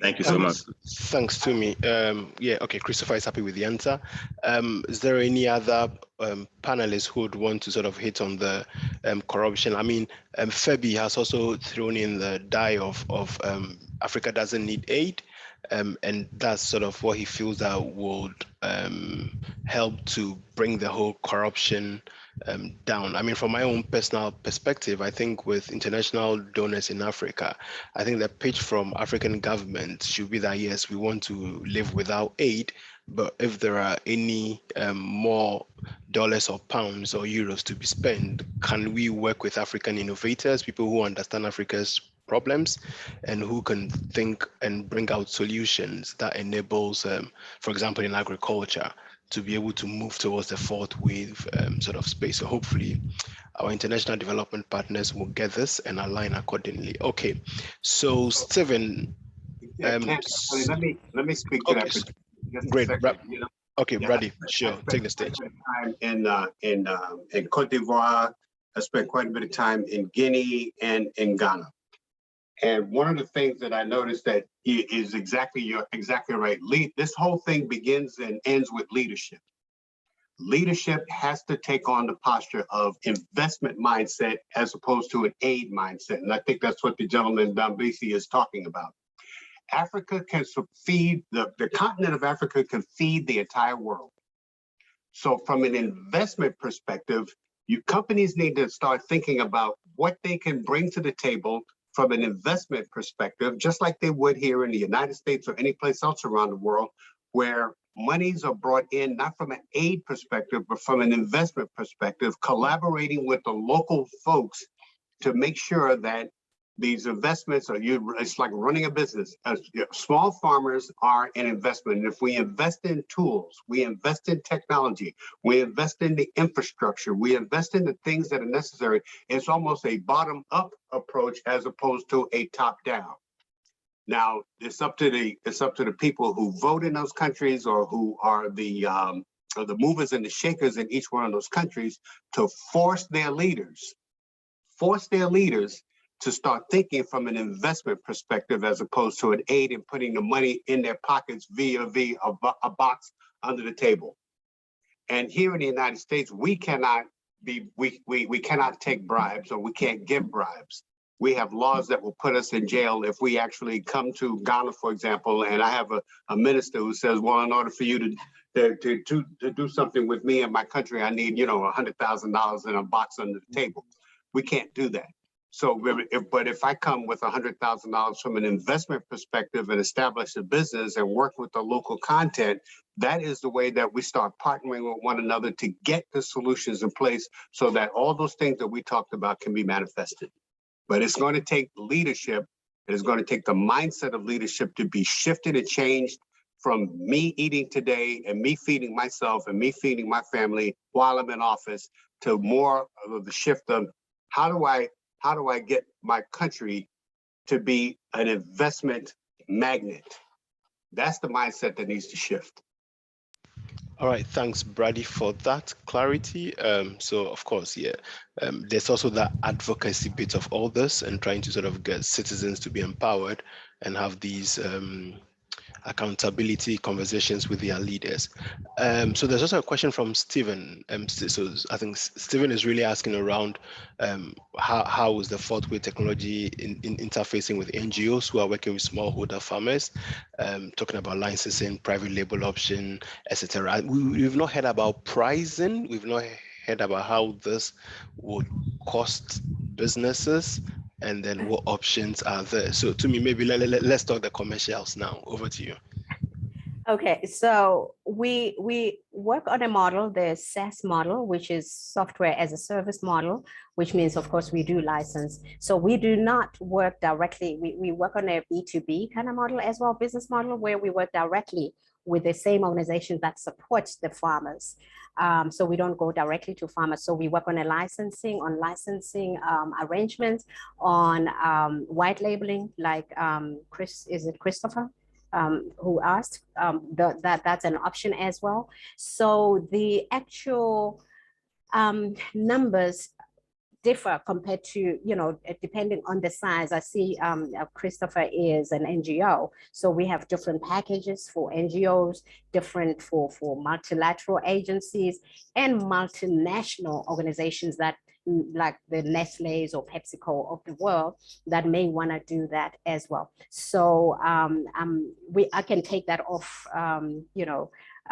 Thank you so much. Thanks to me. Yeah, okay, Christopher is happy with the answer. Is there any other panelists who would want to sort of hit on the corruption? I mean, Febi has also thrown in the die of Africa doesn't need aid. And that's sort of what he feels that would help to bring the whole corruption down. I mean, from my own personal perspective, I think with international donors in Africa, I think the pitch from African governments should be that, yes, we want to live without aid, but if there are any more dollars or pounds or euros to be spent, can we work with African innovators, people who understand Africa's problems and who can think and bring out solutions that enables, for example, in agriculture, to be able to move towards the fourth wave sort of space. So hopefully our international development partners will get this and align accordingly. Okay, so Stephen. Let me speak to that. So, Just great. You know? Okay, Yeah, Brady, sure, take the stage. Time in Cote d'Ivoire. I spent quite a bit of time in Guinea and in Ghana. And one of the things that I noticed that is you're exactly right. This whole thing begins and ends with leadership. Leadership has to take on the posture of investment mindset as opposed to an aid mindset. And I think that's what the gentleman Dambisi is talking about. Africa can feed, the continent of Africa can feed the entire world. So from an investment perspective, companies need to start thinking about what they can bring to the table from an investment perspective, just like they would here in the United States or any place else around the world, where monies are brought in, not from an aid perspective, but from an investment perspective, collaborating with the local folks to make sure that these investments it's like running a business. Small farmers are an investment. And if we invest in tools, we invest in technology, we invest in the infrastructure, we invest in the things that are necessary, it's almost a bottom-up approach as opposed to a top-down. Now, it's up to the people who vote in those countries, or who are the movers and the shakers in each one of those countries, to force their leaders to start thinking from an investment perspective as opposed to an aid and putting the money in their pockets via a box under the table. And here in the United States, we cannot take bribes, or we can't give bribes. We have laws that will put us in jail if we actually come to Ghana, for example, and I have a minister who says, well, in order for you to do something with me and my country, I need, $100,000 in a box under the table. We can't do that. So, but if I come with $100,000 from an investment perspective and establish a business and work with the local content, that is the way that we start partnering with one another to get the solutions in place so that all those things that we talked about can be manifested. But it's going to take leadership. It is going to take the mindset of leadership to be shifted and changed from me eating today and me feeding myself and me feeding my family while I'm in office, to more of the shift of how do I get my country to be an investment magnet? That's the mindset that needs to shift. All right, thanks, Brady, for that clarity. So, of course, yeah, there's also that advocacy bit of all this and trying to sort of get citizens to be empowered and have these accountability conversations with their leaders. So there's also a question from Stephen. So I think Stephen is really asking around how is the fourth way technology in interfacing with NGOs who are working with smallholder farmers, talking about licensing, private label option, etc. We've not heard about pricing. We've not heard about how this would cost businesses, and then what options are there. So to me, maybe let's talk the commercials now. Over to you. Okay, so we work on a model, the SaaS model, which is software as a service model, which means, of course, we do license. So we do not work directly. We work on a B2B kind of model as well, business model, where we work directly with the same organization that supports the farmers. So we don't go directly to farmers. So we work on licensing arrangements, on white labeling, like Christopher? Who asked, that's an option as well. So the actual numbers differ compared to, depending on the size. I see Christopher is an NGO. So we have different packages for NGOs, different for multilateral agencies and multinational organizations that like the Nestle's or PepsiCo of the world that may want to do that as well. So I can take that off,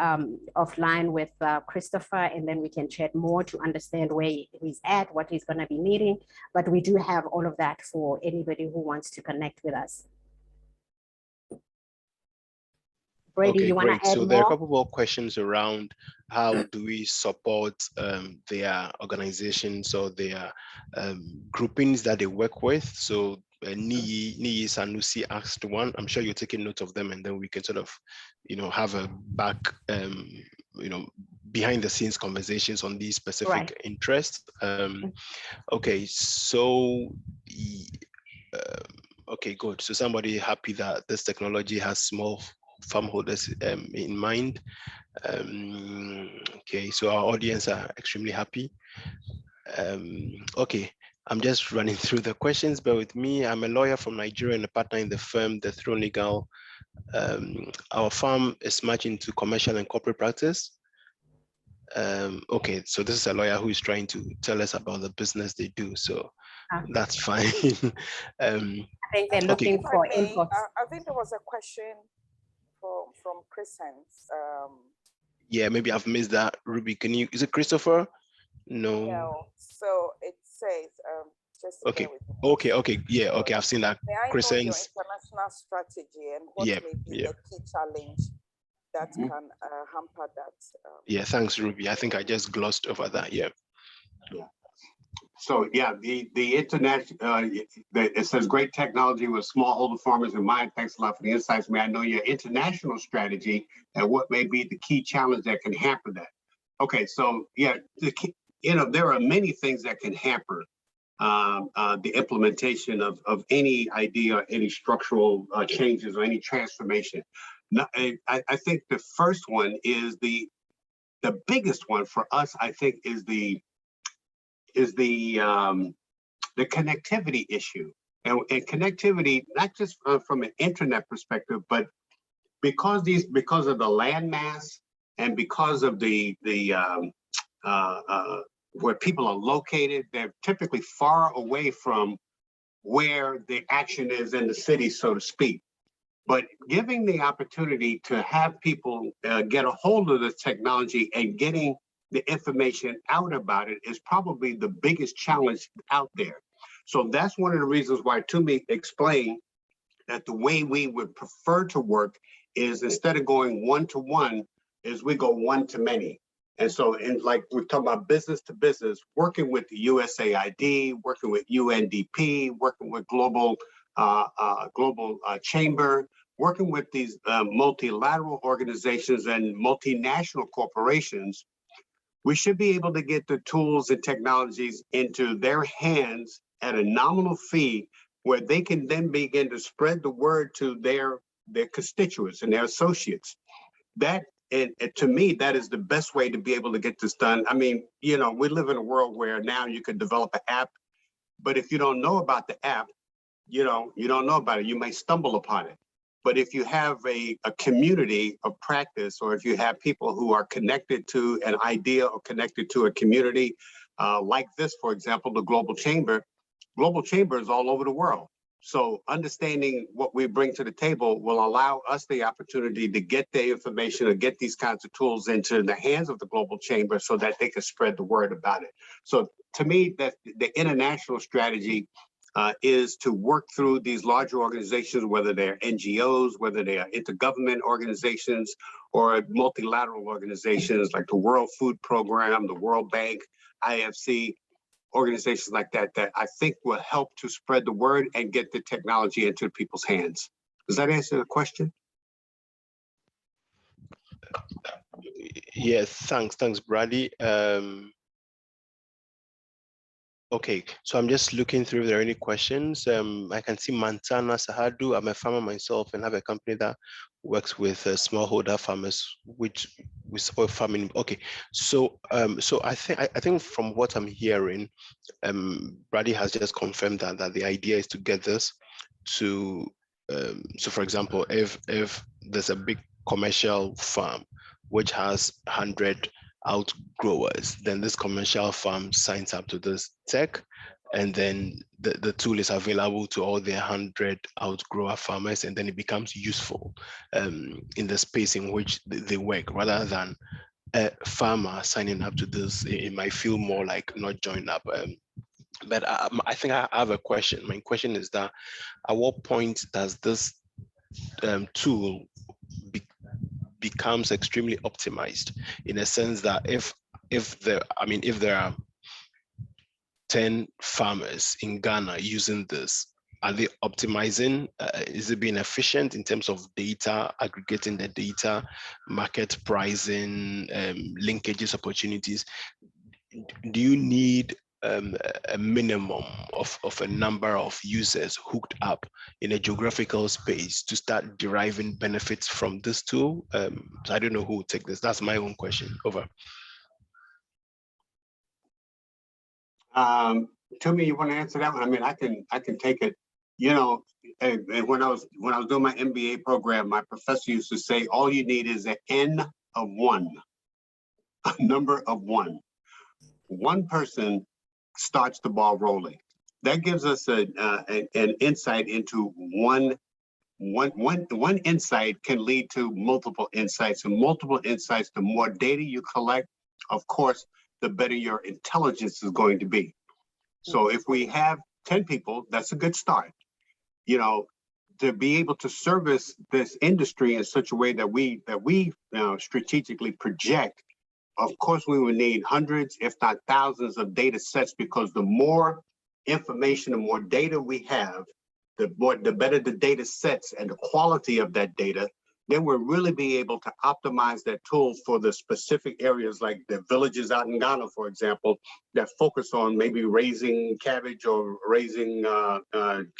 offline with Christopher, and then we can chat more to understand where he's at, what he's going to be needing. But we do have all of that for anybody who wants to connect with us. Brady, Okay, you want to add so more? there are a couple more questions around how do we support their organizations or their groupings that they work with. So Niyi Sanusi asked one. I'm sure you're taking note of them, and then we can sort of, have a back, behind the scenes conversations on these specific interests. Okay, so okay, good. So somebody happy that this technology has small farm holders in mind. Okay, so our audience are extremely happy. Okay, I'm just running through the questions. Bear with me. I'm a lawyer from Nigeria and a partner in the firm, the Throne Legal. Our firm is much into commercial and corporate practice. Okay, so this is a lawyer who is trying to tell us about the business they do. So that's fine. I think they're looking for inputs. I think there was a question from Crescent. Yeah, maybe I've missed that. Ruby, is it Christopher? No. So it says, just okay, yeah, okay, I've seen that. May I know your international strategy and what may be the key challenge that can hamper that? Yeah, thanks, Ruby. I think I just glossed over that. Yeah. So yeah, the international, it says great technology with smallholder farmers in mind. Thanks a lot for the insights. May I know your international strategy and what may be the key challenge that can hamper that? Okay, so yeah, there are many things that can hamper the implementation of any idea, any structural changes or any transformation. I think the first one is the biggest one for us, I think, is the connectivity issue, and connectivity, not just from an internet perspective, but because of the land mass and because of the where people are located, they're typically far away from where the action is in the city, so to speak. But giving the opportunity to have people get a hold of the technology and getting the information out about it is probably the biggest challenge out there. So that's one of the reasons why Tumi explained that the way we would prefer to work is, instead of going one-to-one, is we go one-to-many. And so, like we're talking about business to business, working with the USAID, working with UNDP, working with global Chamber, working with these multilateral organizations and multinational corporations, we should be able to get the tools and technologies into their hands at a nominal fee, where they can then begin to spread the word to their their constituents and their associates. That, and to me, that is the best way to be able to get this done. I mean, you know, we live in a world where now you can develop an app, but if you don't know about the app, you don't know about it. You may stumble upon it. But if you have a community of practice, or if you have people who are connected to an idea or connected to a community, like this, for example, the Global Chamber is all over the world. So understanding what we bring to the table will allow us the opportunity to get the information or get these kinds of tools into the hands of the Global Chamber so that they can spread the word about it. So to me, that the international strategy is to work through these larger organizations, whether they're NGOs, whether they are intergovernment organizations, or multilateral organizations like the World Food Program, the World Bank, IFC, organizations like that, that I think will help to spread the word and get the technology into people's hands. Does that answer the question? Yes, thanks, Brady. Okay, so I'm just looking through if there are any questions. I can see Mantana Sahadu. I'm a farmer myself and have a company that works with smallholder farmers, which we support farming. Okay, so I think from what I'm hearing, Brady has just confirmed that the idea is to get this to so for example, if there's a big commercial farm which has 100 outgrowers, then this commercial farm signs up to this tech, and then the tool is available to all the 100 outgrower farmers, and then it becomes useful in the space in which they work, rather than a farmer signing up to this. It might feel more like not joining up. But I think I have a question. My question is that at what point does this tool becomes extremely optimized, in a sense that if there are 10 farmers in Ghana using this, are they optimizing? Is it being efficient in terms of data, aggregating the data, market pricing, linkages, opportunities? Do you need a minimum of a number of users hooked up in a geographical space to start deriving benefits from this tool? So I don't know who will take this. That's my own question. Over. Toomey, you want to answer that one? I mean, I can take it. You know, and when I was doing my MBA program, my professor used to say, all you need is an N of one, a number of one. One person starts the ball rolling. That gives us an insight into one insight can lead to multiple insights, and multiple insights, the more data you collect, of course, the better your intelligence is going to be. So if we have 10 people, that's a good start. You know, to be able to service this industry in such a way that we strategically project, of course, we would need hundreds, if not thousands, of data sets, because the more information, the more data we have, the better the data sets and the quality of that data, then we'll really be able to optimize that tool for the specific areas, like the villages out in Ghana, for example, that focus on maybe raising cabbage or raising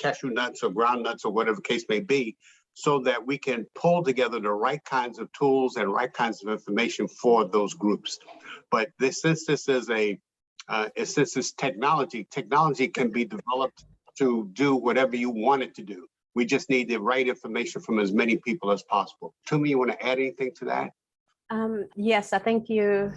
cashew nuts or ground nuts or whatever the case may be, so that we can pull together the right kinds of tools and right kinds of information for those groups. But since this is since it's technology can be developed to do whatever you want it to do. We just need the right information from as many people as possible. Toomey, you want to add anything to that? Yes, I think you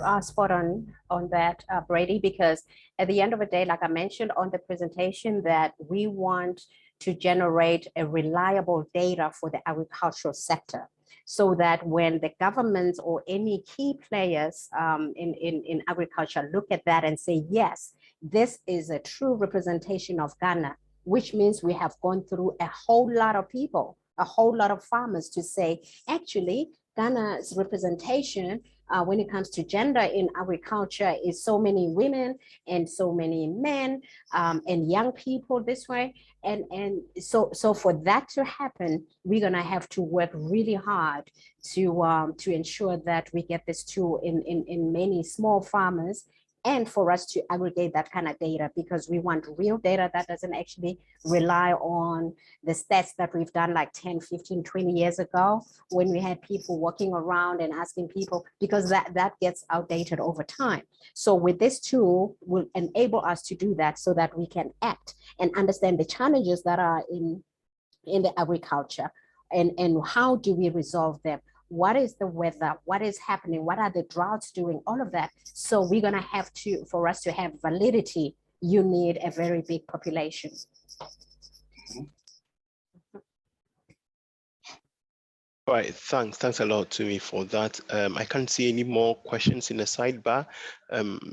are spot on that, Brady, because at the end of the day, like I mentioned on the presentation, that we want to generate a reliable data for the agricultural sector, so that when the government or any key players in agriculture look at that and say, yes, this is a true representation of Ghana, which means we have gone through a whole lot of people, a whole lot of farmers to say, actually, Ghana's representation when it comes to gender in agriculture is so many women and so many men and young people this way. And so for that to happen, we're gonna have to work really hard to ensure that we get this tool in many small farmers and for us to aggregate that kind of data, because we want real data that doesn't actually rely on the stats that we've done like 10, 15, 20 years ago, when we had people walking around and asking people, because that gets outdated over time. So with this tool will enable us to do that so that we can act and understand the challenges that are in the agriculture, and how do we resolve them? What is the weather? What is happening? What are the droughts doing? All of that. So we're gonna have to, for us to have validity, you need a very big population. All right, thanks a lot to me for that. I can't see any more questions in the sidebar.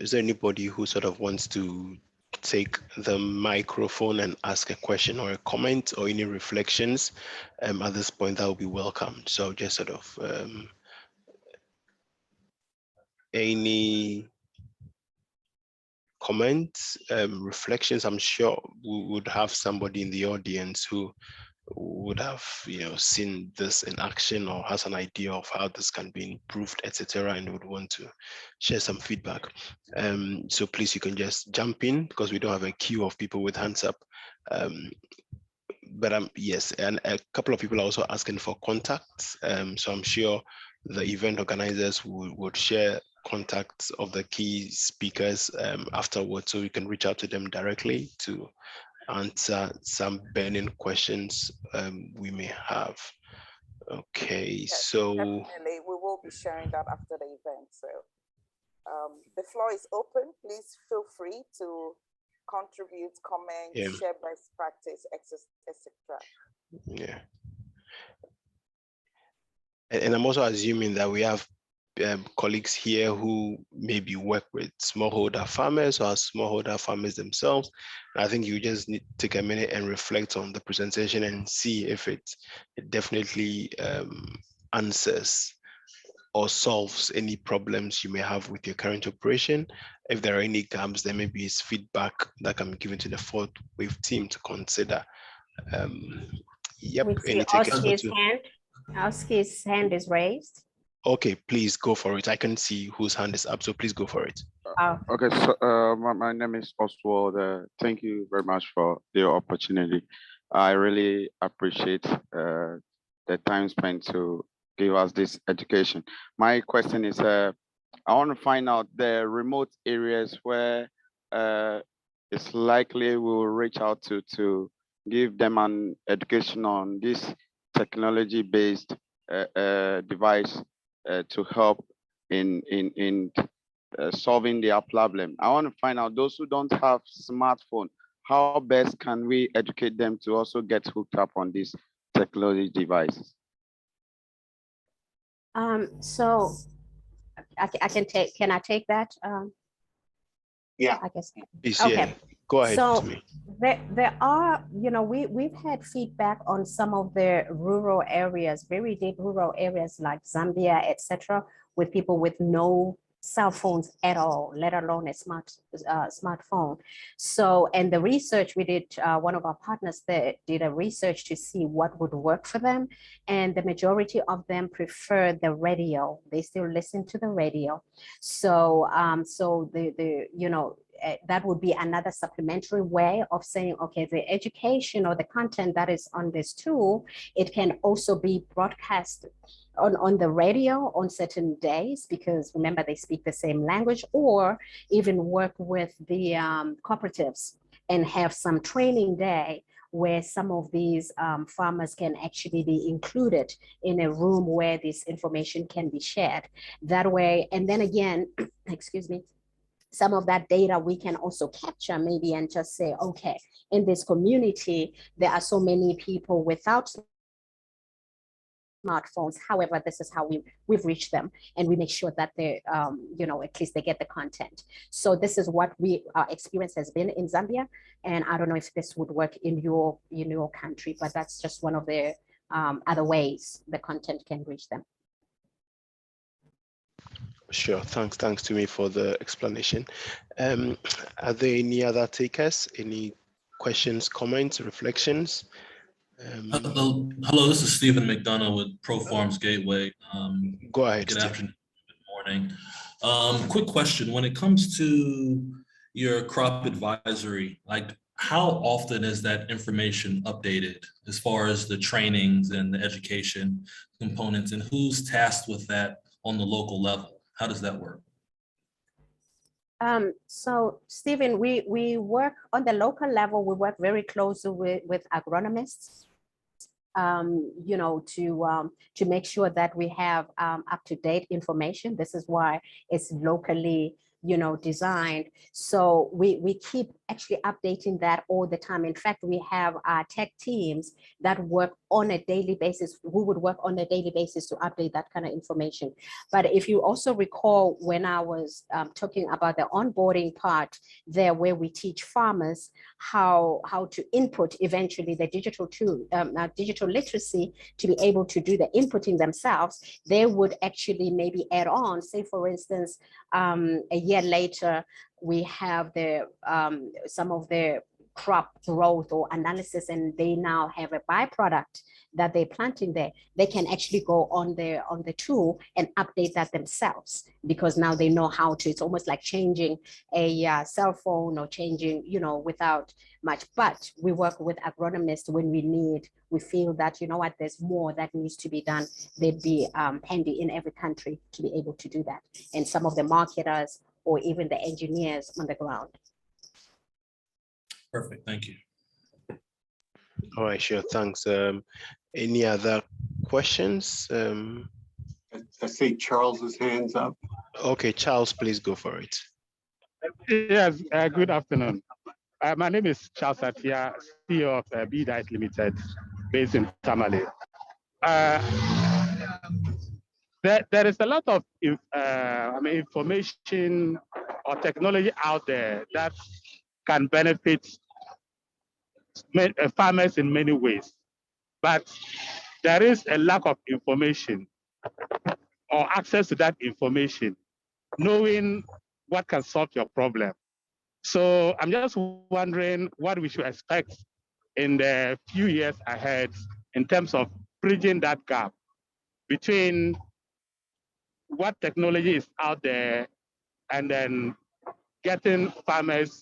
Is there anybody who sort of wants to take the microphone and ask a question or a comment or any reflections? At this point, that will be welcome. So just sort of any comments, reflections. I'm sure we would have somebody in the audience who would have seen this in action or has an idea of how this can be improved, etc., and would want to share some feedback. So please, you can just jump in, because we don't have a queue of people with hands up. But yes, and a couple of people are also asking for contacts. So I'm sure the event organizers would share contacts of the key speakers afterwards, so you can reach out to them directly to answer some burning questions we may have. Okay, Yes, so definitely, we will be sharing that after the event. So the floor is open. Please feel free to contribute, comment, share best practice, etc. Yeah. And I'm also assuming that we have colleagues here who maybe work with smallholder farmers or smallholder farmers themselves. I think you just need to take a minute and reflect on the presentation and see if it definitely answers or solves any problems you may have with your current operation. If there are any gaps, then maybe it's feedback that can be given to the fourth wave team to consider. Yep. We see Oski's hand is raised. Okay, please go for it. I can see whose hand is up, so please go for it. Okay, so my name is Oswald. Thank you very much for the opportunity. I really appreciate the time spent to give us this education. My question is, I want to find out the remote areas where it's likely we'll reach out to give them an education on this technology-based device to help in solving their problem. I want to find out those who don't have smartphone, how best can we educate them to also get hooked up on these technology devices? So I can take, can I take that? Yeah. I guess. Please, Okay. yeah. Go ahead. So to me. there are, we've had feedback on some of the rural areas, very deep rural areas like Zambia, etc., with people with no cell phones at all, let alone a smartphone. So, and the research we did, one of our partners there did a research to see what would work for them, and the majority of them prefer the radio. They still listen to the radio. So, so that would be another supplementary way of saying, okay, the education or the content that is on this tool, it can also be broadcast on the radio on certain days, because remember, they speak the same language, or even work with the cooperatives and have some training day where some of these farmers can actually be included in a room where this information can be shared that way. And then again, excuse me, some of that data we can also capture maybe and just say, okay, in this community, there are so many people without smartphones. However, this is how we've reached them, and we make sure that they, at least they get the content. So this is what our experience has been in Zambia, and I don't know if this would work in your country, but that's just one of the other ways the content can reach them. Sure, thanks to me for the explanation. Are there any other takers? Any questions, comments, reflections? Hello, this is Stephen McDonough with Pro Farms Gateway. Go ahead. Good Steve. afternoon, good morning. Quick question, when it comes to your crop advisory, like how often is that information updated as far as the trainings and the education components, and who's tasked with that on the local level? How does that work? So Stephen, we work on the local level, we work very closely with agronomists, you know, to make sure that we have up-to-date information. This is why it's locally, you know, designed. So we keep actually updating that all the time. In fact, we have our tech teams that work on a daily basis. We would work on a daily basis to update that kind of information. But if you also recall, when I was talking about the onboarding part there, where we teach farmers how to input eventually the digital tool, digital literacy, to be able to do the inputting themselves, they would actually maybe add on, say for instance, a year later, we have the some of the crop growth or analysis, and they now have a byproduct that they're planting there. They can actually go on the tool and update that themselves, because now they know how to. It's almost like changing a cell phone or changing, you know, without much. But we work with agronomists when we feel that, you know what, there's more that needs to be done. They'd be handy in every country to be able to do that. And some of the marketers or even the engineers on the ground. Perfect, thank you. All right, sure, thanks. Any other questions? I see Charles's hands up. Okay, Charles, please go for it. Yes, good afternoon. My name is Charles Atia, CEO of BDICE Limited, based in Tamale. There is a lot of information or technology out there that can benefit farmers in many ways, but there is a lack of information or access to that information, knowing what can solve your problem. So I'm just wondering what we should expect in the few years ahead in terms of bridging that gap between what technology is out there and then getting farmers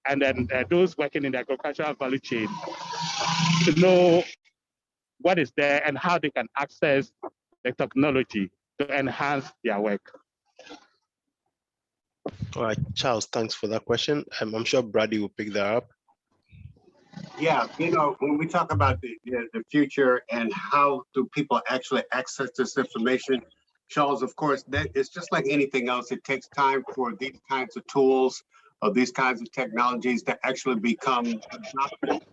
and then those working in the agricultural value chain to know what is there and how they can access the technology to enhance their work. All right, Charles, thanks for that question. I'm sure Brady will pick that up. Yeah, you know, when we talk about the future and how do people actually access this information, Charles, of course, that it's just like anything else. It takes time for these kinds of tools or these kinds of technologies to actually become adopted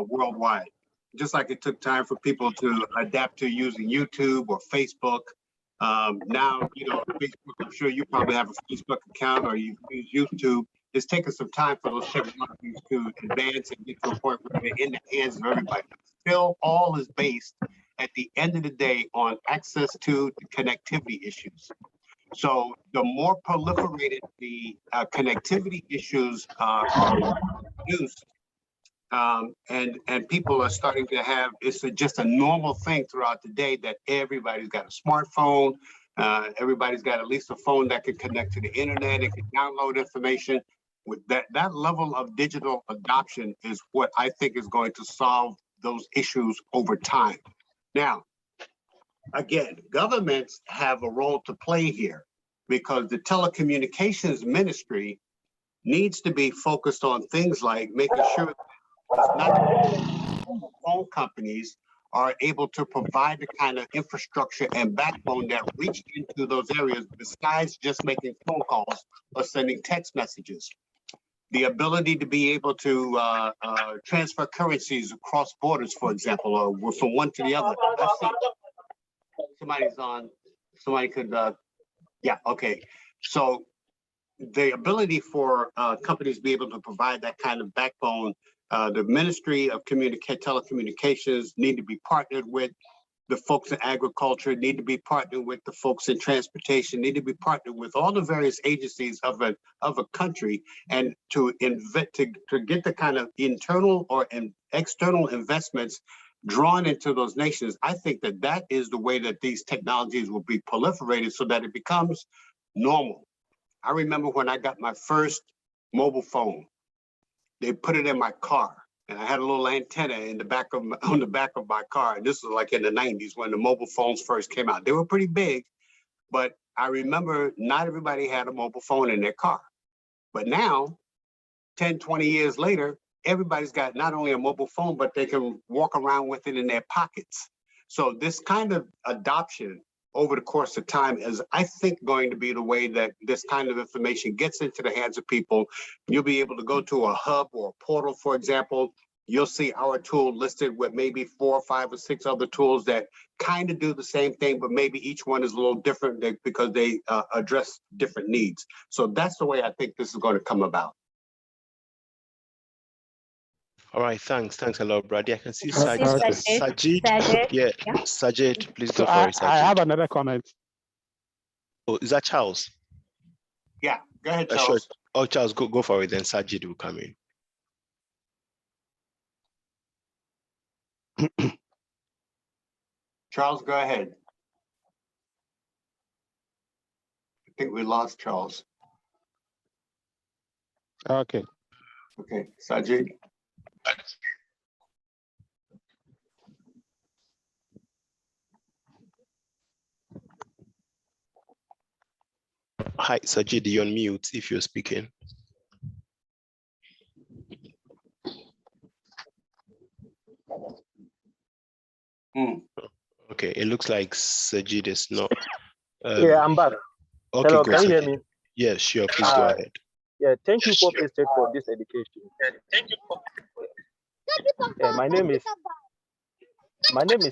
worldwide. Just like it took time for people to adapt to using YouTube or Facebook. Now, you know, Facebook, I'm sure you probably have a Facebook account or you use YouTube. It's taken some time for those technologies to advance and get to a point where they're in the hands of everybody. Still, all is based at the end of the day on access to the connectivity issues. So the more proliferated the connectivity issues are used, and people are starting to have, it's just a normal thing throughout the day that everybody's got a smartphone, everybody's got at least a phone that can connect to the internet and can download information. With that level of digital adoption is what I think is going to solve those issues over time. Now, again, governments have a role to play here because the telecommunications ministry needs to be focused on things like making sure that phone companies are able to provide the kind of infrastructure and backbone that reach into those areas besides just making phone calls or sending text messages. The ability to be able to transfer currencies across borders, for example, or from one to the other. I've seen somebody's on, somebody could, yeah, okay. So the ability for companies to be able to provide that kind of backbone, the Ministry of Telecommunications need to be partnered with the folks in agriculture, need to be partnered with the folks in transportation, need to be partnered with all the various agencies of a country, and to get the kind of internal or external investments drawn into those nations. I think that is the way that these technologies will be proliferated so that it becomes normal. I remember when I got my first mobile phone, they put it in my car, and I had a little antenna in the back of on the back of my car. And this was like in the 90s when the mobile phones first came out. They were pretty big, but I remember not everybody had a mobile phone in their car. But now, 10, 20 years later, everybody's got not only a mobile phone, but they can walk around with it in their pockets. So this kind of adoption over the course of time is, I think, going to be the way that this kind of information gets into the hands of people. You'll be able to go to a hub or a portal, for example. You'll see our tool listed with maybe 4 or 5 or 6 other tools that kind of do the same thing, but maybe each one is a little different because they address different needs. So that's the way I think this is going to come about. All right, thanks a lot, Brady. I can see Sajid. Sajid. Yeah, Sajid, please go for it, Sajid. I have another comment. Oh, is that Charles? Yeah, go ahead, Charles. Sure. Oh, Charles, go for it, then Sajid will come in. Charles, go ahead. I think we lost Charles. Okay. Okay, Sajid. Hi, Sajid, you're on mute if you're speaking. Okay, it looks like Sajid is not. Yeah, I'm back. Okay, hello, go, can you hear Sajid. me? Yeah, sure, please go ahead. Yeah, thank you for this education. My name is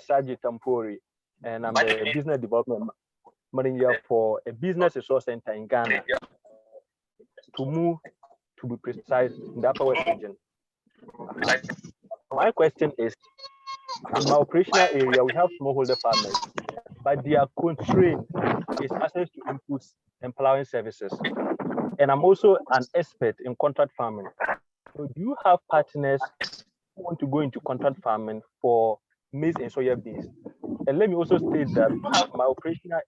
Sajid Tampori, and I'm the business development manager for a business resource center in Ghana. To be precise, in the Upper West region. My question is, in my operational area, we have smallholder farmers, but their constraint is access to inputs and plowing services. And I'm also an expert in contract farming. So do you have partners who want to go into contract farming for maize and soya beans? And let me also state that my operational...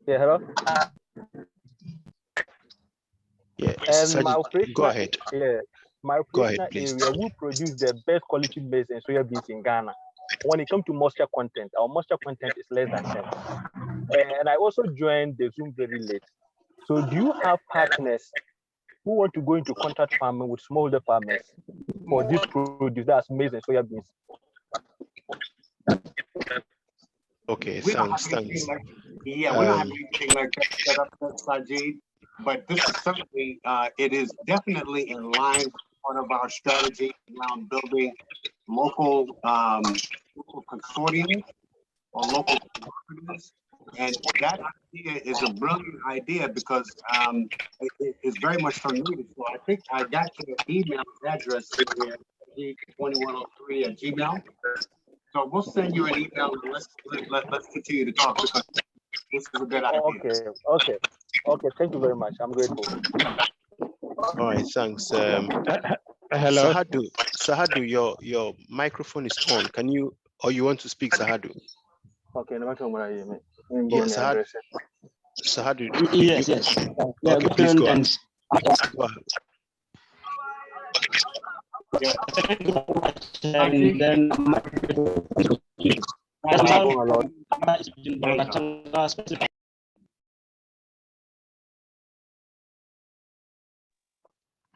Yeah, hello? Yeah, and Sajid, my operational, go ahead. Yeah, my operational please. area will produce the best quality maize and soya beans in Ghana. When it comes to moisture content, our moisture content is less than 10. And I also joined the Zoom very late. So do you have partners who want to go into contract farming with smallholder farmers for this produce, that's maize and soya beans? Okay, We thanks. we don't have anything like that set up, Sajid, but this is certainly, it is definitely in line with part of our strategy around building local consortiums or local cooperatives. And that idea is a brilliant idea because it is very much needed. So I think I got your email address here, 2103@gmail. So we'll send you an email and let's continue to talk because this is a good idea. Okay. Thank you very much. I'm grateful. All right, thanks. Hello. Sahadu, your microphone is on. Can you, or you want to speak, Sahadu? Okay, Yes, Sahadu. Yes. Okay, please go ahead. And then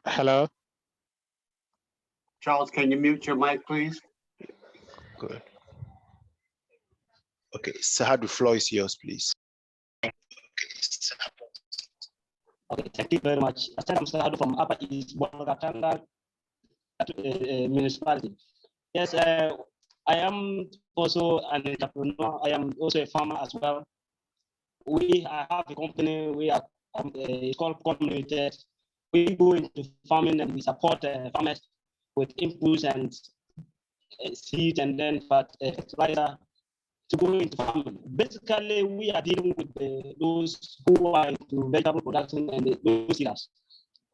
Hello. Charles, can you mute your mic, please? Good. Okay, Sahadu, the floor is yours, please. Okay, thank you very much. I'm Sahadu from Upper East Bolgatanga municipality. Yes, I am also an entrepreneur. I am also a farmer as well. I have a company. We are it's called Communited. We go into farming and we support farmers with inputs and seeds and then fertilizer to go into farming. Basically, we are dealing with those who are into vegetable production and those seeders.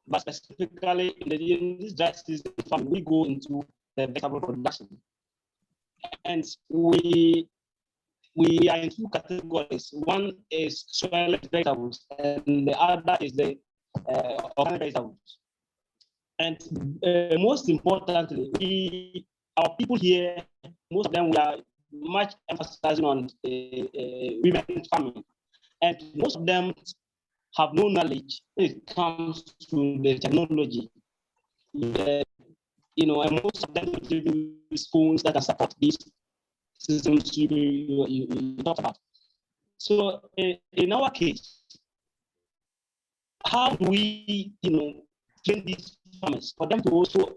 But specifically in this dry season farming, we go into the vegetable production. And we we are in two categories. One is soil vegetables, and the other is the organic vegetables. And most importantly, our people here, most of them, we are much emphasizing on women farming, and most of them have no knowledge when it comes to the technology. And most of them use phones that can support these systems you talked about. So in our case, how do we, train these farmers for them to also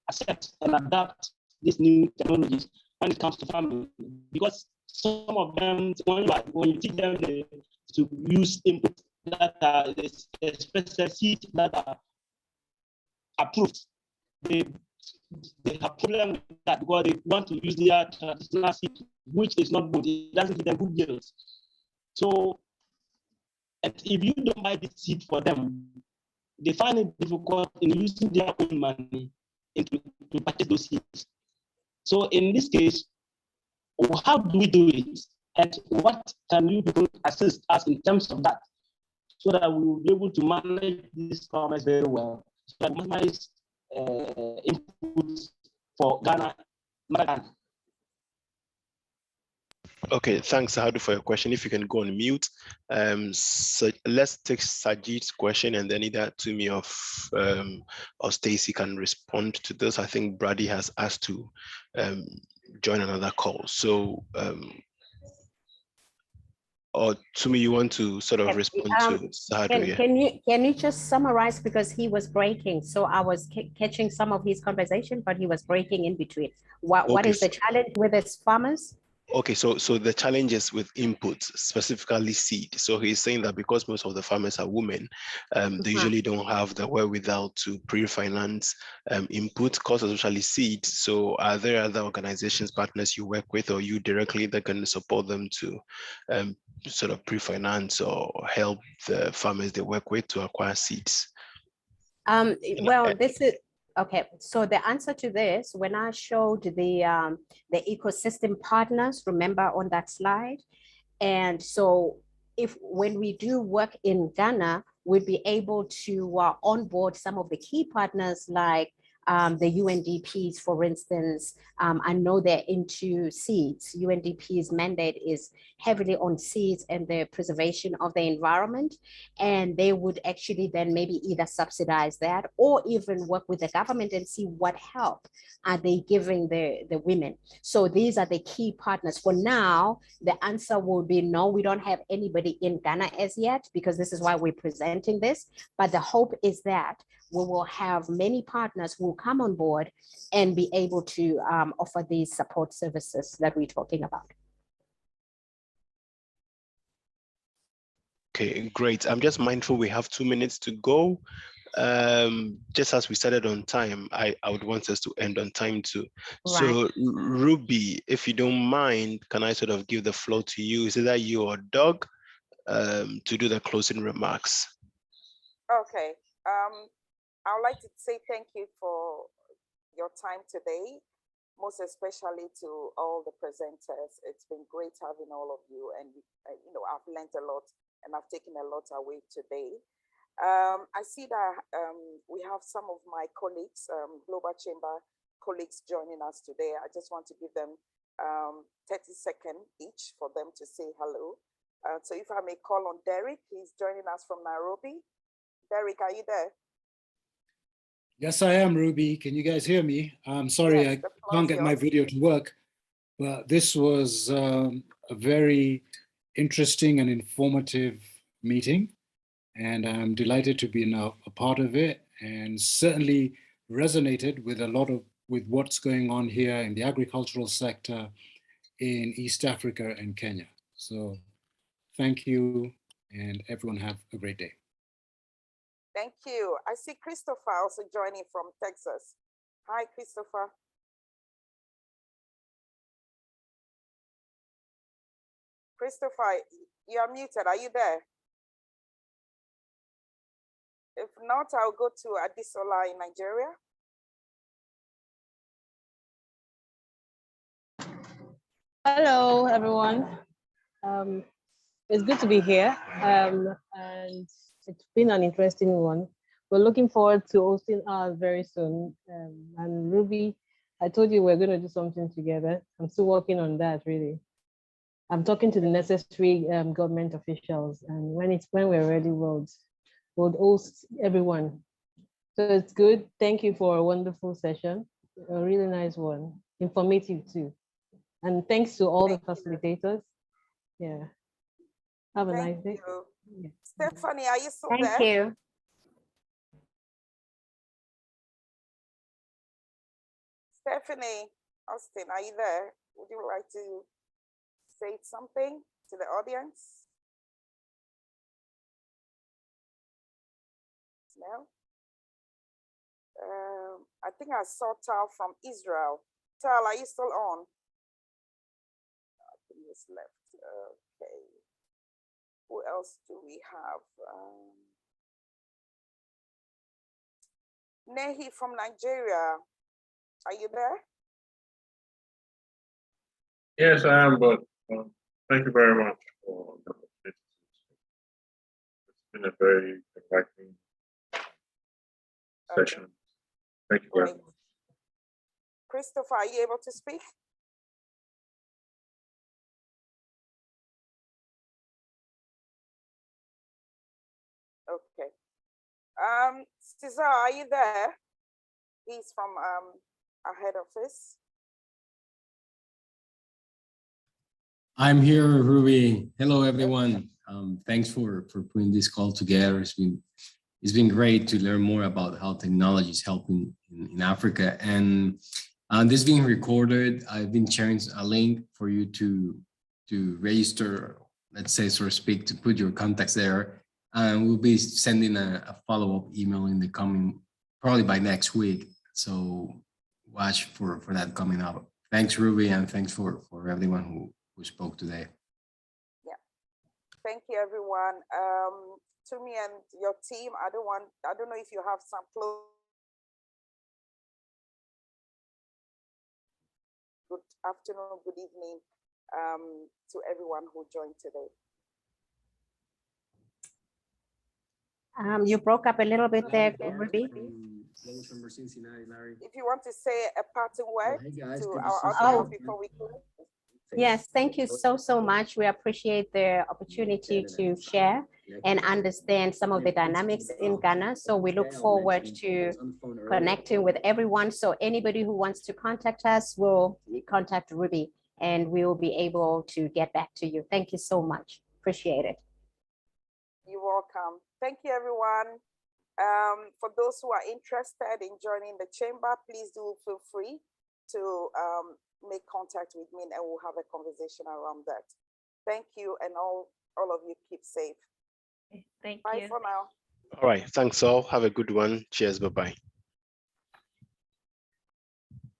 accept and adapt these new technologies when it comes to farming? Because some of them, when you teach them to use input that are special seeds that are approved, they have problem with that because they want to use their traditional seed, which is not good. It doesn't give them good yields. So, and if you don't buy the seed for them, they find it difficult in using their own money to purchase those seeds. So in this case, how do we do it? And what can you people assist us in terms of that, so that we will be able to manage these farmers very well, so that we manage inputs for Ghana. Okay, thanks, Sahadu, for your question. If you can go on mute. So let's take Sajid's question, and then either Tumi or Stacy can respond to this. I think Brady has asked to join another call. So, or Tumi, you want to sort of respond to Sahadu? Can you just summarize, because he was breaking? So I was catching some of his conversation, but he was breaking in between. What is the challenge with his farmers? Okay, so the challenges with inputs, specifically seed. So he's saying that because most of the farmers are women, they usually don't have the wherewithal to pre-finance input costs, especially seed. So are there other organizations, partners you work with, or you directly that can support them to sort of pre-finance or help the farmers they work with to acquire seeds? Well, this is okay. So the answer to this, when I showed the ecosystem partners, remember on that slide, and so when we do work in Ghana, we'd be able to onboard some of the key partners like the UNDPs, for instance. I know they're into seeds. UNDP's mandate is heavily on seeds and the preservation of the environment. And they would actually then maybe either subsidize that or even work with the government and see what help are they giving the women. So these are the key partners. For now, the answer will be no, we don't have anybody in Ghana as yet, because this is why we're presenting this. But the hope is that we will have many partners who will come on board and be able to offer these support services that we're talking about. Okay, great. I'm just mindful we have 2 minutes to go. Just as we started on time, I would want us to end on time too. Right. So Ruby, if you don't mind, can I sort of give the floor to you? Is it that you or Doug to do the closing remarks? Okay. I would like to say thank you for your time today, most especially to all the presenters. It's been great having all of you, and I've learned a lot and I've taken a lot away today. I see that we have some of my colleagues, Global Chamber colleagues joining us today. I just want to give them 30 seconds each for them to say hello. So if I may call on Derek, he's joining us from Nairobi. Derek, are you there? Yes, I am, Ruby. Can you guys hear me? I'm sorry, yes, I can't get my video to work, but this was a very interesting and informative meeting, and I'm delighted to be now a part of it, and certainly resonated with with what's going on here in the agricultural sector in East Africa and Kenya. So thank you, and everyone have a great day. Thank you. I see Christopher also joining from Texas. Hi, Christopher. Christopher, you are muted. Are you there? If not, I'll go to Adisola in Nigeria. Hello, everyone. It's good to be here, and it's been an interesting one. We're looking forward to hosting ours very soon. And Ruby, I told you we're going to do something together. I'm still working on that, really. I'm talking to the necessary government officials, and when we're ready, we'll host everyone. So it's good. Thank you for a wonderful session, a really nice one, informative too. And thanks to all the facilitators. Yeah. Have a nice day. Yeah. Stephanie, are you still there? Thank you. Stephanie Austin, are you there? Would you like to say something to the audience? No? I think I saw Tal from Israel. Tal, are you still on? I think he's left. Okay. Who else do we have? Nehi from Nigeria. Are you there? Yes, I am, but thank you very much for the opportunity. It's been a very enlightening session. Thank you very much. Christopher, are you able to speak? Okay. Cesar, are you there? He's from our head office. I'm here, Ruby. Hello, everyone. Thanks for putting this call together. It's been great to learn more about how technology is helping in Africa. And this being recorded, I've been sharing a link for you to register, let's say, so to speak, to put your contacts there. And we'll be sending a follow-up email in the coming, probably by next week. So watch for that coming out. Thanks, Ruby, and thanks for everyone who spoke today. Yeah, thank you, everyone. To me and your team, I don't know if you have some close. Good afternoon, good evening to everyone who joined today. You broke up a little bit there, Ruby. If you want to say a parting word to our audience before we close. Yes, thank you so much. We appreciate the opportunity to share and understand some of the dynamics in Ghana. So we look forward to connecting with everyone. So anybody who wants to contact us will contact Ruby and we will be able to get back to you. Thank you so much. Appreciate it. You're welcome. Thank you, everyone. For those who are interested in joining the chamber, please do feel free to make contact with me and we'll have a conversation around that. Thank you, and all of you keep safe. Thank you. Bye for now. All right. Thanks all. Have a good one. Cheers. Bye-bye.